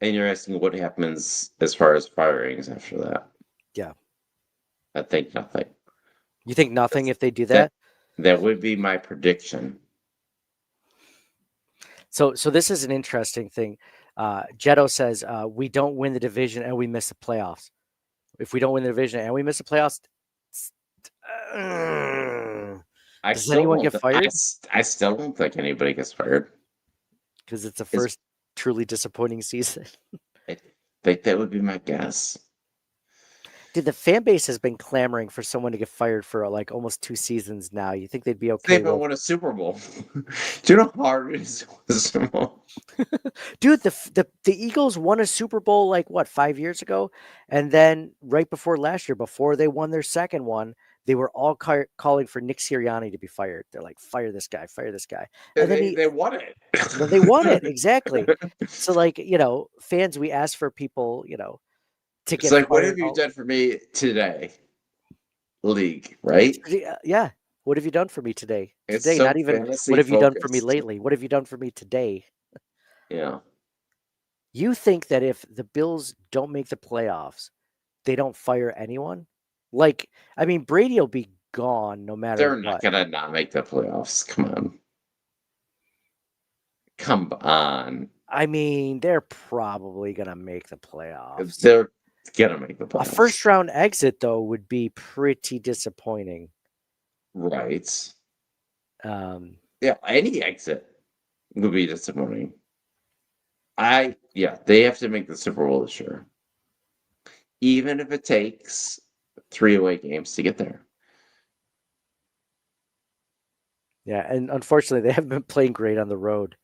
And you're asking what happens as far as firings after that. Yeah. I think nothing. You think nothing if they do that? That would be my prediction. So this is an interesting thing. Jetto says we don't win the division and we miss the playoffs. If we don't win the division and we miss the playoffs, does anyone get fired? I still don't think anybody gets fired. Because it's the first truly disappointing season. I think that would be my guess. Dude, the fan base has been clamoring for someone to get fired for like almost 2 seasons now. You think they'd be okay? They haven't won a Super Bowl. Do you know how hard it is to win a Super Bowl? Dude, the Eagles won a Super Bowl like what, 5 years ago? And then right before last year, before they won their second one, they were all calling for Nick Sirianni to be fired. They're like, fire this guy, fire this guy. And then they won it. Well, they won it, exactly. So like, fans, we ask for people, to get It's like, fired. what have you done for me today? League, right? Yeah. What have you done for me today? It's Today, so not even what have you done for me fantasy-focused. lately? What have you done for me today? Yeah. You think that if the Bills don't make the playoffs, they don't fire anyone? Like, I mean, Brady will be gone no matter They're what. not gonna not make the playoffs. Come on. I mean, they're probably gonna make the playoffs. They're gonna make the playoffs. A first round exit though would be pretty disappointing. Right. Yeah, any exit would be disappointing. They have to make the Super Bowl this year. Even if it takes 3 away games to get there. Yeah, and unfortunately, they haven't been playing great on the road.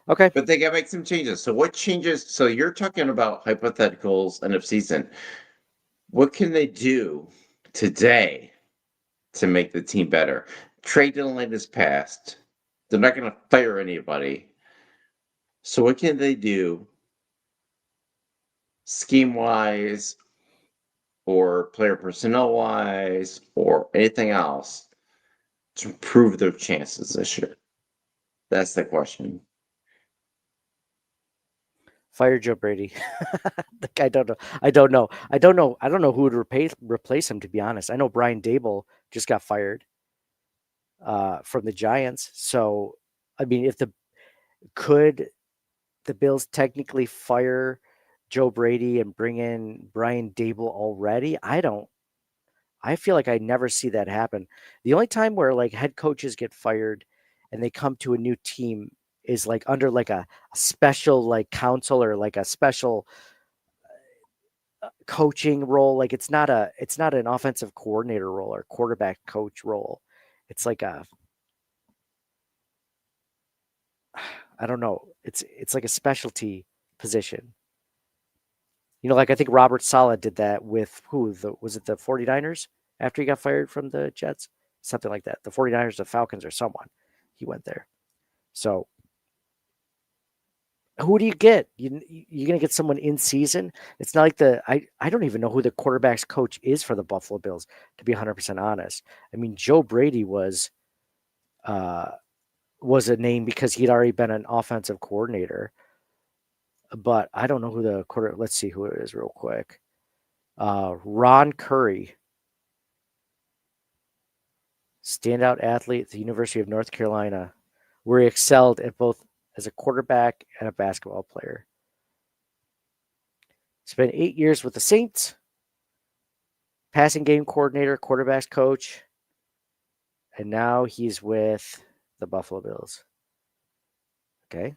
Okay. But they gotta make some changes. So what changes? So you're talking about hypotheticals end of season. What can they do today to make the team better. Trade deadline is passed. They're not going to fire anybody. So what can they do scheme-wise or player personnel-wise or anything else to improve their chances this year? That's the question. Fire Joe Brady. Like, I don't know. I don't know who would replace him, to be honest. I know Brian Dable just got fired from the Giants. So, I mean, could the Bills technically fire Joe Brady and bring in Brian Dable already? I feel like I never see that happen. The only time where like head coaches get fired and they come to a new team is like under like a special like counsel or like a special coaching role. Like it's not an offensive coordinator role or quarterback coach role. It's like I don't know. It's like a specialty position. You know, like I think Robert Saleh did that with was it the 49ers after he got fired from the Jets? Something like that. The 49ers, the Falcons, or someone. He went there. So who do you get? You're going to get someone in season? It's not like I don't even know who the quarterback's coach is for the Buffalo Bills, to be 100% honest. I mean, Joe Brady was a name because he'd already been an offensive coordinator. But I don't know who the let's see who it is real quick. Ron Curry. Standout athlete at the University of North Carolina, where he excelled at both as a quarterback and a basketball player. Spent 8 years with the Saints. Passing game coordinator, quarterbacks coach. And now he's with the Buffalo Bills. Okay.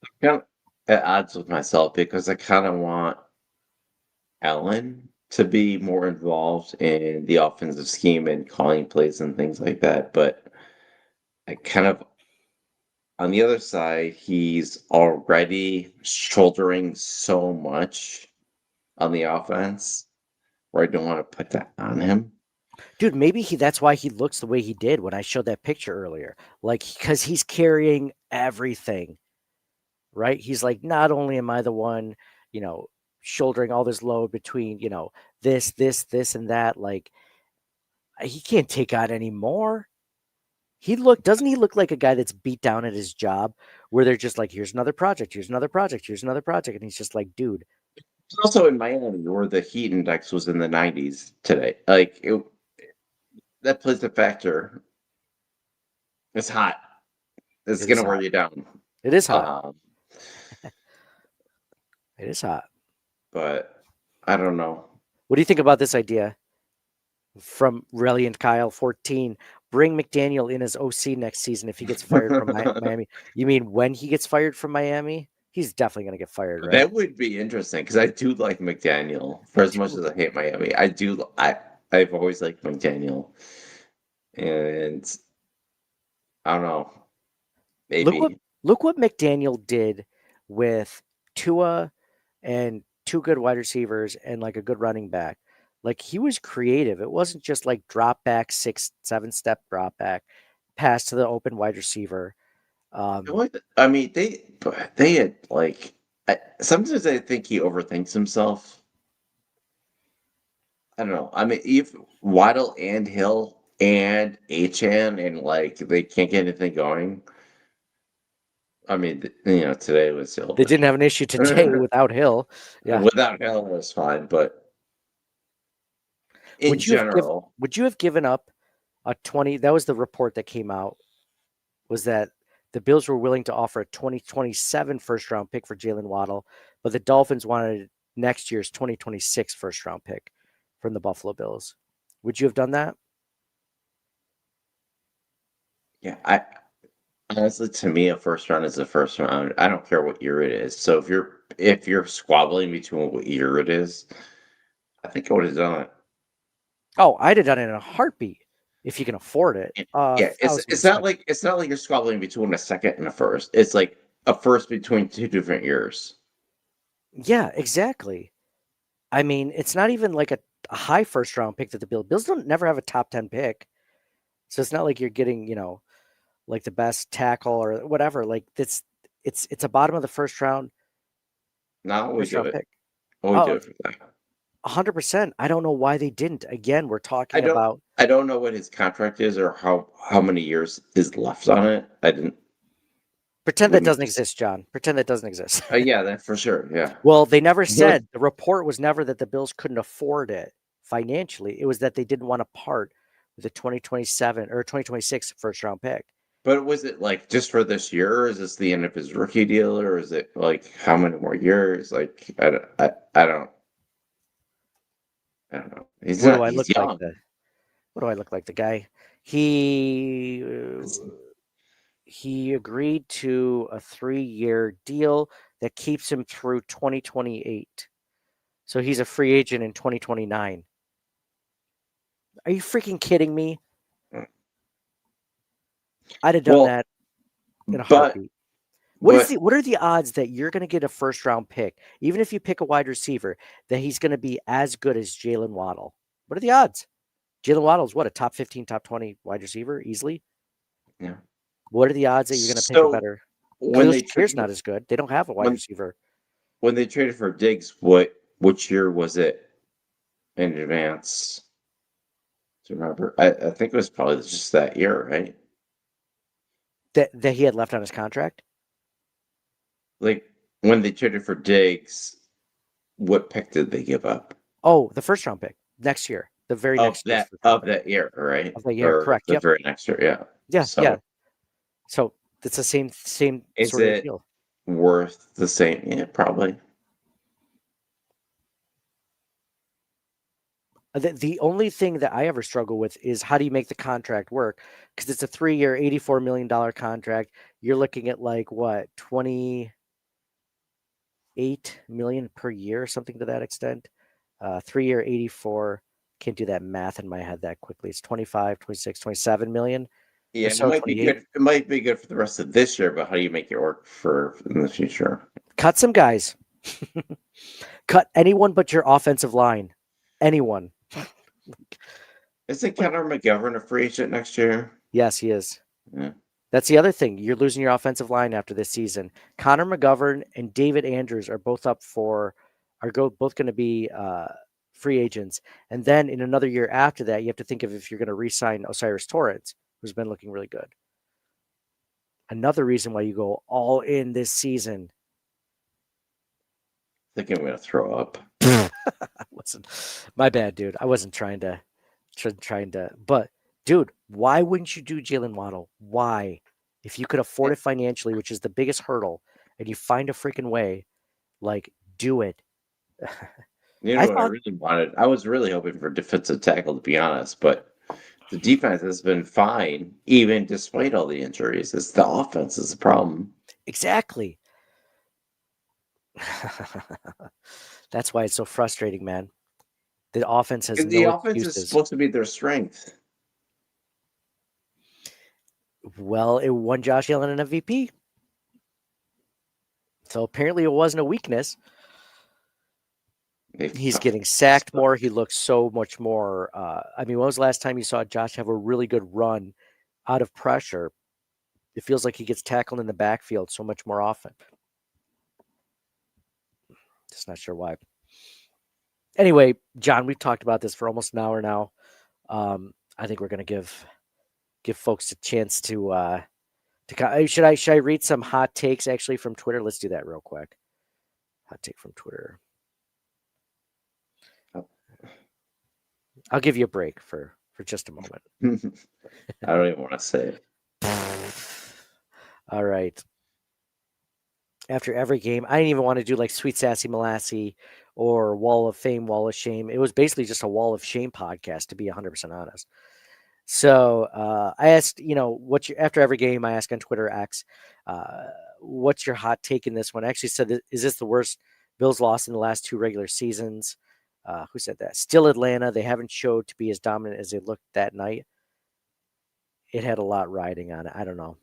I'm kind of at odds with myself because I kind of want Allen to be more involved in the offensive scheme and calling plays and things like that. But I kind of, on the other side, he's already shouldering so much on the offense where I don't want to put that on him. Dude, maybe that's why he looks the way he did when I showed that picture earlier. Like, because he's carrying everything, right? He's like, not only am I the one, shouldering all this load between, this, and that, like, he can't take on any more. Doesn't he look like a guy that's beat down at his job where they're just like, here's another project, here's another project, here's another project. And he's just like, dude. It's also in Miami where the heat index was in the 90s today. Like, that plays a factor. It's hot. It's going to wear you down. It is hot. It is hot. But I don't know. What do you think about this idea from Reliant Kyle 14? Bring McDaniel in as OC next season if he gets fired from Miami. You mean when he gets fired from Miami? He's definitely going to get fired, right? That would be interesting because I do like McDaniel for as much as I hate Miami. I've always liked McDaniel. And I don't know. Maybe. Look what McDaniel did with Tua and two good wide receivers and like a good running back. Like he was creative. It wasn't just like drop back, 6-7 step drop back, pass to the open wide receiver. I mean, they had like sometimes I think he overthinks himself. I don't know. I mean, if Waddle and Hill and Achane and like they can't get anything going. I mean, today was Hill. They didn't have an issue today without Hill. Yeah, without Hill it was fine, but in general, would you have given up a 20? That was the report that came out. Was that the Bills were willing to offer a 2027 first round pick for Jalen Waddle, but the Dolphins wanted next year's 2026 first round pick from the Buffalo Bills. Would you have done that? Yeah, honestly, to me, a first round is a first round. I don't care what year it is. So if you're squabbling between what year it is, I think I would have done it. Oh, I'd have done it in a heartbeat if you can afford it. Yeah, it's not like you're squabbling between a second and a first. It's like a first between two different years. Yeah, exactly. I mean, it's not even like a high first round pick that the Bills don't never have a top 10 pick. So it's not like you're getting, like the best tackle or whatever. Like it's a bottom of the first round Now we do round it. pick. We do it for that. 100%. I don't know why they didn't. Again, we're talking about. I don't know what his contract is or how many years is left on it. I didn't Pretend that doesn't exist, John. Pretend that doesn't exist. Yeah, that for sure. Yeah. Well, they never said, the report was never that the Bills couldn't afford it financially. It was that they didn't want to part with the 2027 or 2026 first round pick. But was it like just for this year, or is this the end of his rookie deal, or is it like how many more years? Like I don't know. He's What not. do I He's look young. like? What do I look like? The guy. He agreed to a 3-year deal that keeps him through 2028. So he's a free agent in 2029. Are you freaking kidding me? I'd have done that in a heartbeat. What are the odds that you're going to get a first round pick, even if you pick a wide receiver, that he's going to be as good as Jalen Waddle? What are the odds? Jalen Waddle's what, a top 15, top 20 wide receiver easily? Yeah. What are the odds that you're going to pick a better? When they Shakir's not as good. They don't have a wide receiver. When they traded for Diggs, which year was it in advance? Do you remember? I think it was probably just that year, right? That he had left on his contract? Like when they traded for Diggs, what pick did they give up? Oh, the first round pick next year. The very next year. Of that year, right? Of that year, correct. The very next year, yeah. Yeah, so, yeah. So it's the same is sort of it deal. Worth the same? Yeah, probably. The only thing that I ever struggle with is how do you make the contract work? Because it's a 3-year, $84 million contract. You're looking at like what, $28 million per year, something to that extent. 3-year, 84. Can't do that math in my head that quickly. It's 25, 26, 27 million. Yeah, it might be good. It might be good for the rest of this year, but how do you make it work for in the future? Cut some guys. Cut anyone but your offensive line. Anyone. Isn't Connor McGovern a free agent next year? Yes, he is. Yeah. That's the other thing. You're losing your offensive line after this season. Connor McGovern and David Andrews are both both going to be free agents. And then in another year after that, you have to think of if you're going to re-sign Osiris Torrance, who's been looking really good. Another reason why you go all in this season. I think I'm going to throw up. My bad, dude. I wasn't trying to, but dude, why wouldn't you do Jalen Waddle? Why? If you could afford it financially, which is the biggest hurdle, and you find a freaking way, like, do it. You know what I really wanted? I was really hoping for defensive tackle, to be honest, but the defense has been fine, even despite all the injuries. It's the offense is the problem. Exactly. That's why it's so frustrating, man. The offense has the no offense excuses. is supposed to be their strength. Well, it won Josh Allen an MVP. So apparently it wasn't a weakness. He's getting sacked more. He looks so much more. When was the last time you saw Josh have a really good run out of pressure? It feels like he gets tackled in the backfield so much more often. Just not sure why. Anyway, John, we've talked about this for almost an hour now. I think we're going to give folks a chance to should I read some hot takes actually from Twitter? Let's do that real quick. Hot take from Twitter. I'll give you a break for just a moment. I don't even want to say it. All right. After every game, I didn't even want to do like Sweet Sassy Molassy or Wall of Fame, Wall of Shame. It was basically just a Wall of Shame podcast, to be 100% honest. So I asked, after every game, I ask on Twitter X, what's your hot take in this one? I actually said, is this the worst Bills loss in the last 2 regular seasons? Who said that? Still Atlanta. They haven't showed to be as dominant as they looked that night. It had a lot riding on it. I don't know.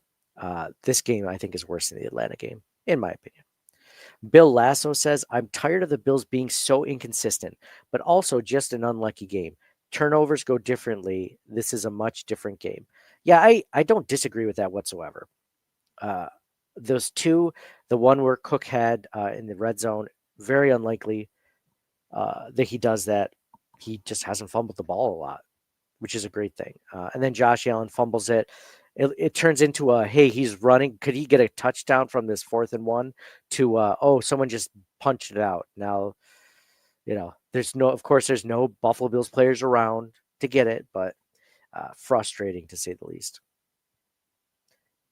This game, I think, is worse than the Atlanta game, in my opinion. Bill Lasso says, I'm tired of the Bills being so inconsistent, but also just an unlucky game. Turnovers go differently. This is a much different game. Yeah, I don't disagree with that whatsoever. Those two, the one where Cook had in the red zone, very unlikely that he does that. He just hasn't fumbled the ball a lot, which is a great thing. And then Josh Allen fumbles it. It turns into a, hey, he's running. Could he get a touchdown from this 4th and 1 to, oh, someone just punched it out. Now, of course, there's no Buffalo Bills players around to get it, but frustrating to say the least.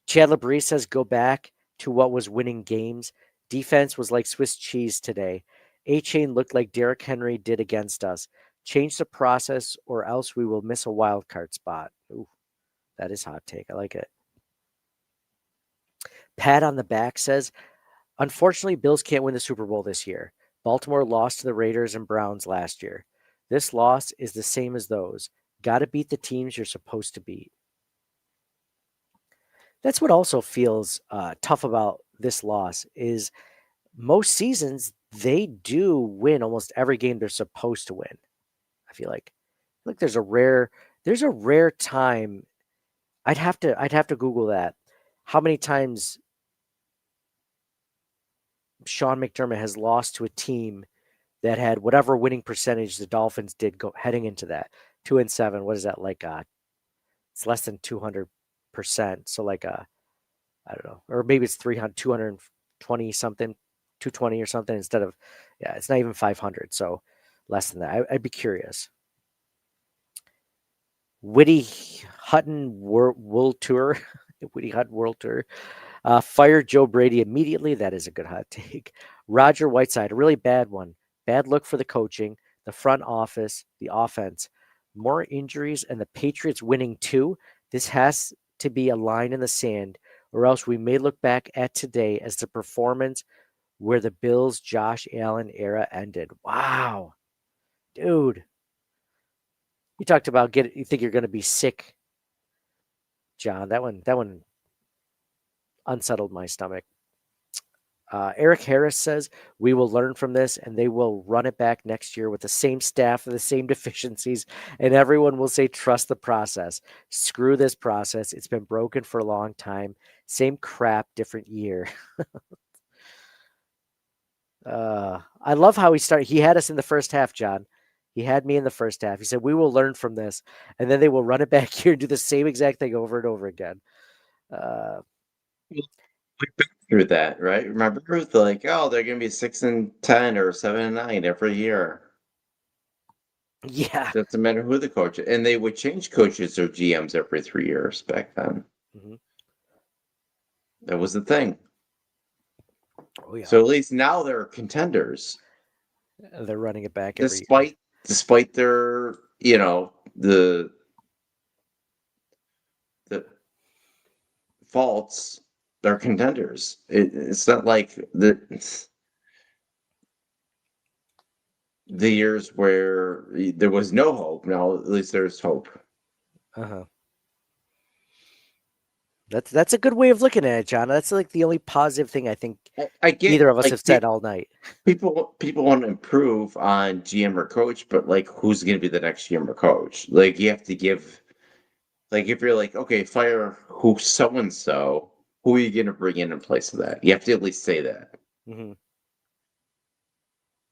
Chad LeBrie says, go back to what was winning games. Defense was like Swiss cheese today. A-Chain looked like Derrick Henry did against us. Change the process or else we will miss a wild card spot. Ooh, that is hot take. I like it. Pat on the back says, unfortunately, Bills can't win the Super Bowl this year. Baltimore lost to the Raiders and Browns last year. This loss is the same as those. Got to beat the teams you're supposed to beat. That's what also feels tough about this loss is most seasons they do win almost every game they're supposed to win. I feel like there's a rare time. I'd have to Google that. How many times Sean McDermott has lost to a team that had whatever winning percentage the Dolphins did heading into that 2-7. What is that like? It's less than 200%. So like I don't know, or maybe it's 220 something, 220 or something instead of, it's not even 500. So less than that. I'd be curious. Witty Hutton World Tour. Witty Hutton World Tour. Fire Joe Brady immediately. That is a good hot take. Roger Whiteside, a really bad one. Bad look for the coaching, the front office, the offense. More injuries and the Patriots winning too. This has to be a line in the sand, or else we may look back at today as the performance where the Bills' Josh Allen era ended. Wow. Dude. You talked about you think you're going to be sick, John. That one unsettled my stomach. Eric Harris says, we will learn from this and they will run it back next year with the same staff and the same deficiencies. And everyone will say, trust the process. Screw this process. It's been broken for a long time. Same crap, different year. I love how he started. He had us in the first half, John. He had me in the first half. He said, we will learn from this. And then they will run it back here and do the same exact thing over and over again. We've been through that, right? Remember, like, oh, they're going to be 6-10 or 7-9 every year. Yeah. Doesn't matter who the coach is. And they would change coaches or GMs every 3 years back then. Mm-hmm. That was the thing. Oh, yeah. So at least now they're contenders. They're running it back every year. Despite their, the faults, they're contenders. It's not like the years where there was no hope. Now at least there's hope. Uh-huh. That's a good way of looking at it, John. That's like the only positive thing I think either of us have said all night. People want to improve on GM or coach, but like, who's going to be the next GM or coach? Like, you have to give, like, if you're like, okay, fire who so and so, who are you going to bring in place of that? You have to at least say that. Mm-hmm.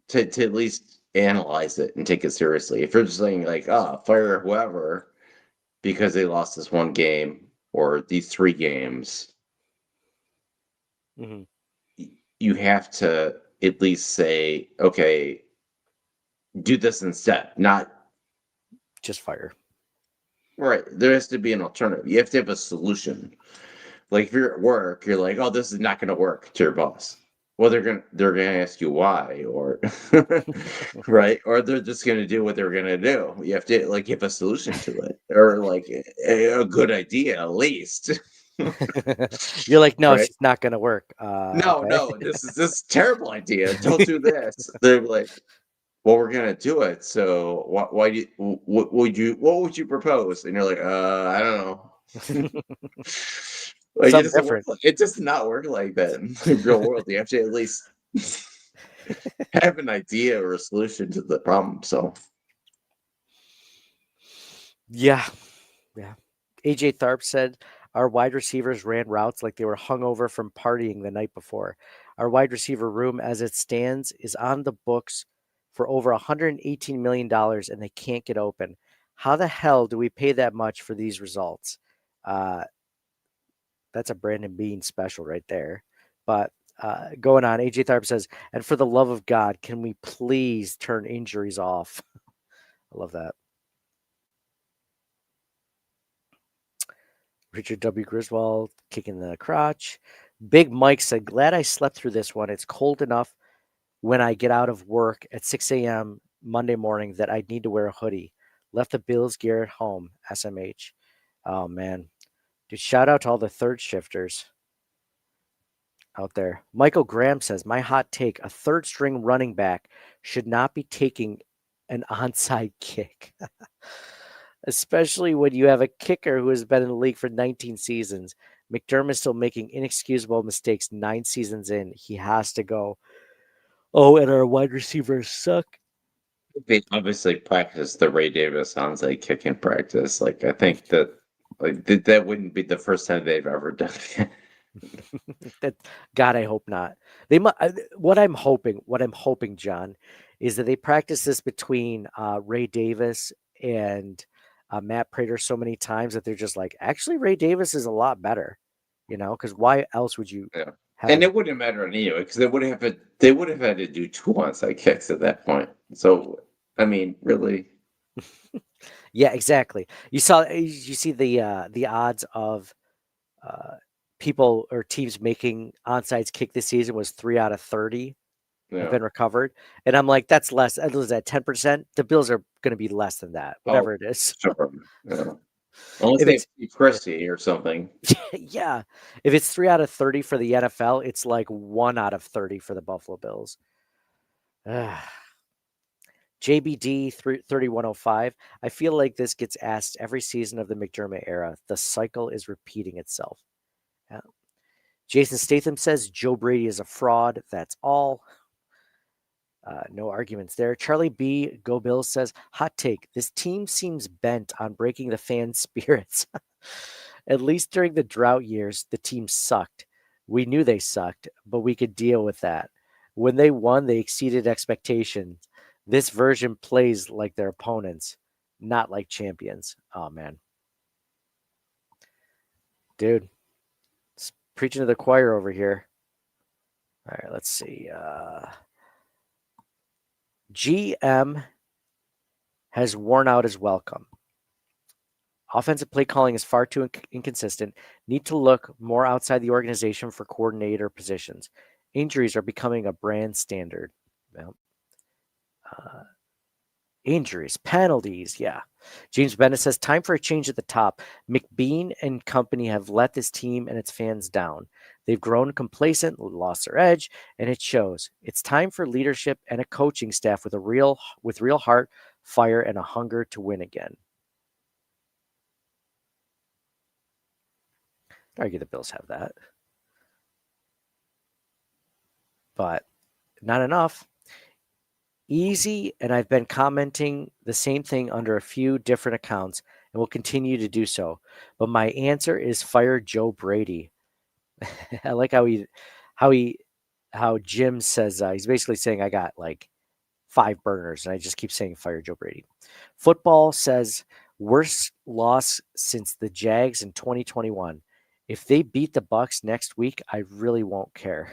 To at least analyze it and take it seriously. If you're just saying like, fire whoever because they lost this one game or these 3 games, mm-hmm. You have to at least say, okay, do this instead, not just fire. Right. There has to be an alternative. You have to have a solution. Like if you're at work, you're like, oh, this is not going to work to your boss. Well, they're gonna ask you why, or right, or they're just gonna do what they're gonna do. You have to like give a solution to it, or like a good idea at least. You're like, no, right? It's not gonna work. No, this is a terrible idea. Don't do this. They're like, well, we're gonna do it. So what would you propose? And you're like, I don't know. Like, it does not work like that in the real world. You have to at least have an idea or a solution to the problem. So Yeah. AJ Tharp said our wide receivers ran routes like they were hungover from partying the night before. Our wide receiver room, as it stands, is on the books for over $118 million, and they can't get open. How the hell do we pay that much for these results? That's a Brandon Bean special right there. But going on, AJ Tharp says, and for the love of God, can we please turn injuries off? I love that. Richard W. Griswold kicking the crotch. Big Mike said, glad I slept through this one. It's cold enough when I get out of work at 6 a.m. Monday morning that I'd need to wear a hoodie. Left the Bills gear at home, SMH. Oh, man. Dude, shout out to all the third shifters out there. Michael Graham says, my hot take, a third string running back should not be taking an onside kick. Especially when you have a kicker who has been in the league for 19 seasons. McDermott's still making inexcusable mistakes 9 seasons in. He has to go. Oh, and our wide receivers suck. they obviously practice the Ray Davis onside kick in practice. Like I think that that wouldn't be the first time they've ever done it. God, I hope not. They what I'm hoping, John, is that they practice this between Ray Davis and Matt Prater so many times that they're just like, actually, Ray Davis is a lot better, because why else would you Yeah. have And him? it wouldn't matter anyway because they would have had to do 2 onside kicks at that point. So I mean, really, Yeah, exactly. You see the odds of people or teams making onsides kick this season was 3 out of 30 have yeah. been recovered, and I'm like, that's less. That was at 10%. The Bills are going to be less than that, whatever Oh, it is. sure. Yeah. Unless If they it's have Steve Christie or something. yeah, if it's 3 out of 30 for the NFL, it's like 1 out of 30 for the Buffalo Bills. JBD 3105. I feel like this gets asked every season of the McDermott era. The cycle is repeating itself. Yeah. Jason Statham says Joe Brady is a fraud. That's all. No arguments there. Charlie B. Go Bills says, hot take. This team seems bent on breaking the fan spirits. At least during the drought years, the team sucked. We knew they sucked, but we could deal with that. When they won, they exceeded expectations. This version plays like their opponents, not like champions. Oh, man. Dude, it's preaching to the choir over here. All right, let's see. GM has worn out his welcome. Offensive play calling is far too inconsistent. Need to look more outside the organization for coordinator positions. Injuries are becoming a brand standard. Well, injuries, penalties, yeah. James Bennett says, time for a change at the top. McBean and company have let this team and its fans down. They've grown complacent, lost their edge, and it shows. It's time for leadership and a coaching staff with real heart, fire, and a hunger to win again. I argue the Bills have that, but not enough. Easy, and I've been commenting the same thing under a few different accounts and will continue to do so. But my answer is fire Joe Brady. I like how Jim says he's basically saying I got like 5 burners, and I just keep saying fire Joe Brady. Football says worst loss since the Jags in 2021. If they beat the Bucs next week, I really won't care.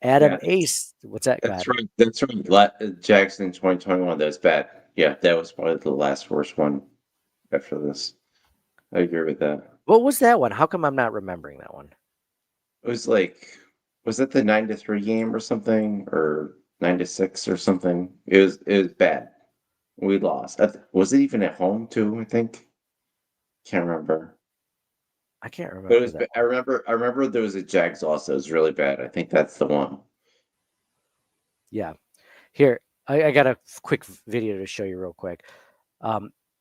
Adam Yeah. Ace, what's that? That's right. That's right. Jackson 2021. That's bad. Yeah, that was probably the last worst one after this. I agree with that. What was that one? How come I'm not remembering that one? It was like, was it the 9-3 game or something, or 9-6 or something? It was bad. We lost. Was it even at home too? I think. Can't remember. I can't But remember it was. that. I remember there was a Jags loss that was really bad. I think that's the one. Yeah. Here, I got a quick video to show you real quick.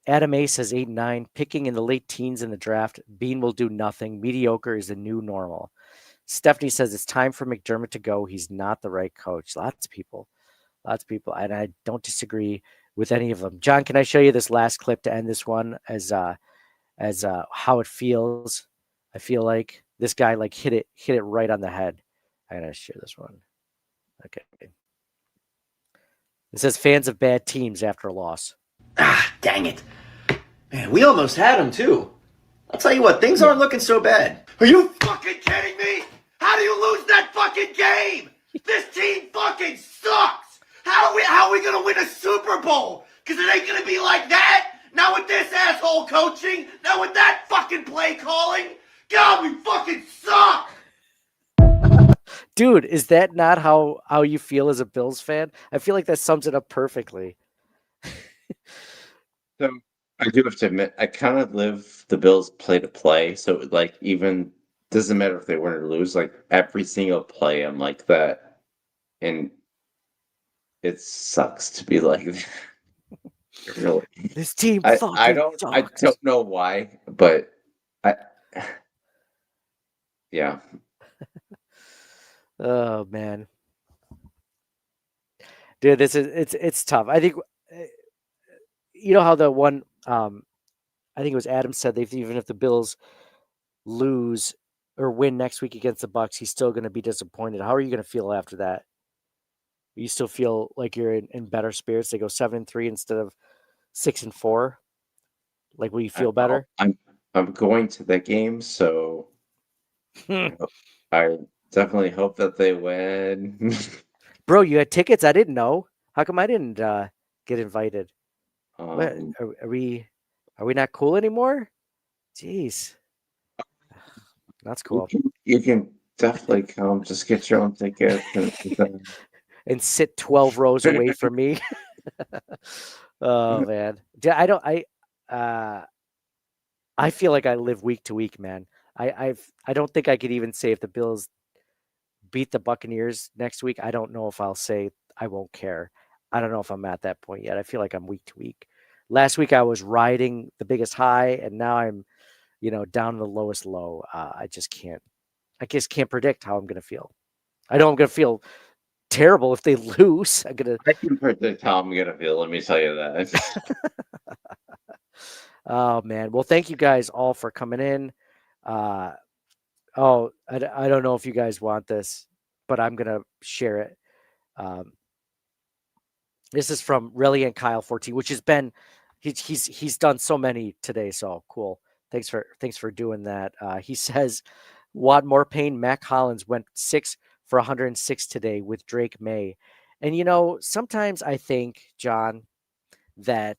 Adam A says 8-9, picking in the late teens in the draft. Bean will do nothing. Mediocre is the new normal. Stephanie says it's time for McDermott to go. He's not the right coach. Lots of people, and I don't disagree with any of them. John, can I show you this last clip to end this one as how it feels? I feel like this guy like hit it right on the head. I gotta share this one. Okay. It says fans of bad teams after a loss. Ah, dang it. Man, we almost had him too. I'll tell you what, things aren't looking so bad. Are you fucking kidding me? How do you lose that fucking game? This team fucking sucks. How are we gonna win a Super Bowl? Cause it ain't gonna be like that. Now with this asshole coaching, now with that fucking play calling. God, we fucking suck. Dude, is that not how you feel as a Bills fan? I feel like that sums it up perfectly. So I do have to admit, I kind of live the Bills play to play. So like, even doesn't matter if they win or lose. Like every single play, I'm like that, and it sucks to be like that. Really, This team I sucks. don't know why, but yeah. Oh man, dude, it's tough. I think you know how the one I think it was Adam said that even if the Bills lose or win next week against the Bucks, he's still going to be disappointed. How are you going to feel after that? You still feel like you're in better spirits? They go 7-3 instead of 6-4. Like, will you feel better? I'm going to the game, so I definitely hope that they win. Bro, you had tickets? I didn't know. How come I didn't get invited? What, are we not cool anymore? Jeez, that's cool. You can definitely come. Just get your own ticket and sit 12 rows away from me. Oh man, I feel like I live week to week, man. I don't think I could even say if the Bills beat the Buccaneers next week. I don't know if I'll say I won't care. I don't know if I'm at that point yet. I feel like I'm week to week. Last week I was riding the biggest high, and now I'm, down the lowest low. I just can't predict how I'm going to feel. I know I'm going to feel terrible if they lose. I can predict how I'm going to feel. Let me tell you that. Oh man. Well, thank you guys all for coming in. I don't know if you guys want this, but I'm going to share it. This is from Relly and Kyle 14, which has been, he's done so many today. So cool. Thanks for doing that. He says, want more pain. Mac Hollins went 6 for 106 today with Drake May. And, sometimes I think, John, that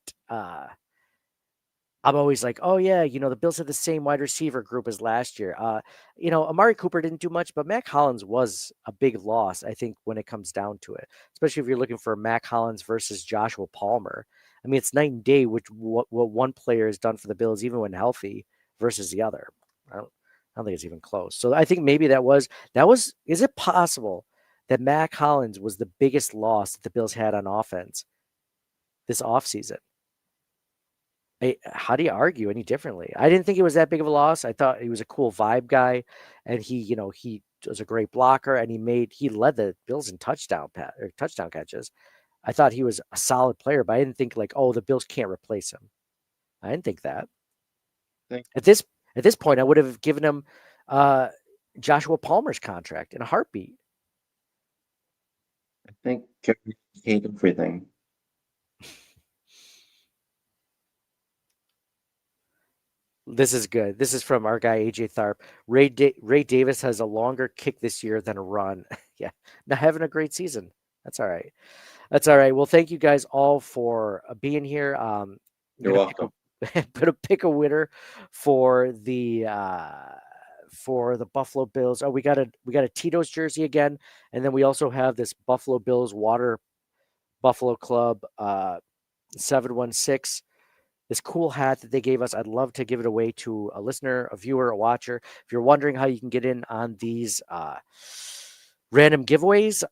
I'm always like, oh yeah, the Bills had the same wide receiver group as last year. Amari Cooper didn't do much, but Mac Hollins was a big loss, I think, when it comes down to it, especially if you're looking for Mac Hollins versus Joshua Palmer. I mean, it's night and day what one player has done for the Bills, even when healthy, versus the other. I don't think it's even close. So I think maybe that was, is it possible that Mac Hollins was the biggest loss that the Bills had on offense this offseason? How do you argue any differently? I didn't think it was that big of a loss. I thought he was a cool vibe guy, and he was a great blocker, and he led the Bills in touchdown catches. I thought he was a solid player, but I didn't think the Bills can't replace him. I didn't think that. At this point, I would have given him Joshua Palmer's contract in a heartbeat. I think I hate everything. This is good. This is from our guy, AJ Tharp. Ray Davis has a longer kick this year than a run. Yeah. Not having a great season. That's all right. Well, thank you guys all for being here. You're welcome. Gonna pick a winner for the Buffalo Bills. Oh, we got a Tito's jersey again. And then we also have this Buffalo Bills Water Buffalo Club 716. This cool hat that they gave us. I'd love to give it away to a listener, a viewer, a watcher. If you're wondering how you can get in on these random giveaways,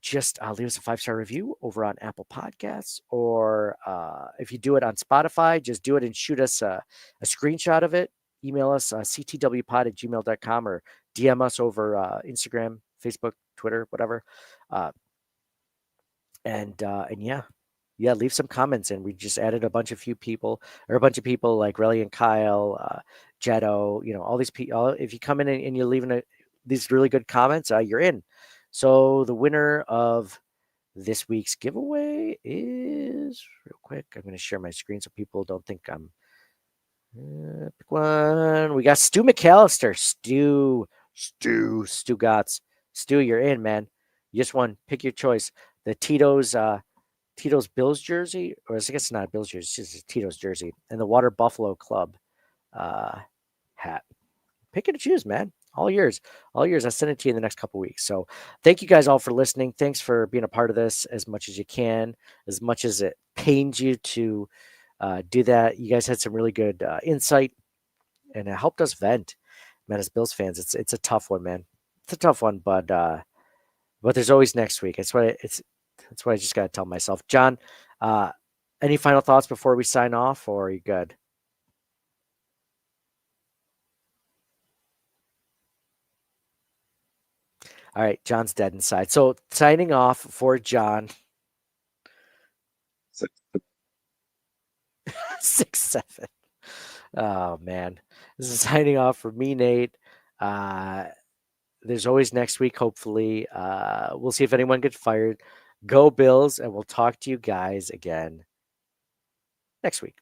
just leave us a 5-star review over on Apple Podcasts, or if you do it on Spotify, just do it and shoot us a screenshot of it. Email us ctwpod@gmail.com or DM us over Instagram, Facebook, Twitter, whatever. And yeah, leave some comments. And we just added a bunch of people like Relly and Kyle, Jetto, all these people. If you come in and you're leaving these really good comments, you're in. So the winner of this week's giveaway is, real quick, I'm going to share my screen so people don't think I'm pick one. We got Stu McAllister. Stu Gotts. Stu, you're in, man. You just won. Pick your choice. The Tito's Bills jersey, or I guess it's not a Bills jersey, it's just a Tito's jersey, and the Water Buffalo Club hat. Pick and choose, man. All yours. I'll send it to you in the next couple of weeks. So thank you guys all for listening. Thanks for being a part of this as much as you can, as much as it pains you to do that. You guys had some really good insight, and it helped us vent. Man, as Bills fans, it's a tough one, man. It's a tough one, but there's always next week. That's what I just got to tell myself. John, any final thoughts before we sign off, or are you good? All right, John's dead inside. So signing off for John. 6-7. Oh man, this is signing off for me, Nate. There's always next week. Hopefully, we'll see if anyone gets fired. Go Bills, and we'll talk to you guys again next week.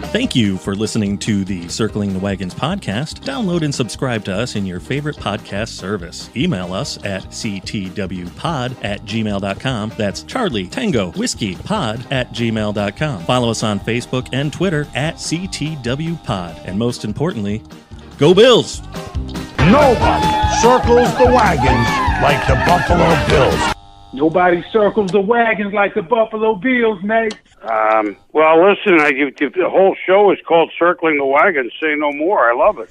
Thank you for listening to the Circling the Wagons podcast. Download and subscribe to us in your favorite podcast service. Email us at ctwpod@gmail.com. That's Charlie Tango Whiskey Pod@gmail.com. Follow us on Facebook and Twitter at CTWPod. And most importantly, go Bills! Nobody circles the wagons like the Buffalo Bills. Nobody circles the wagons like the Buffalo Bills, Nate. Well, listen, the whole show is called Circling the Wagons. Say no more. I love it.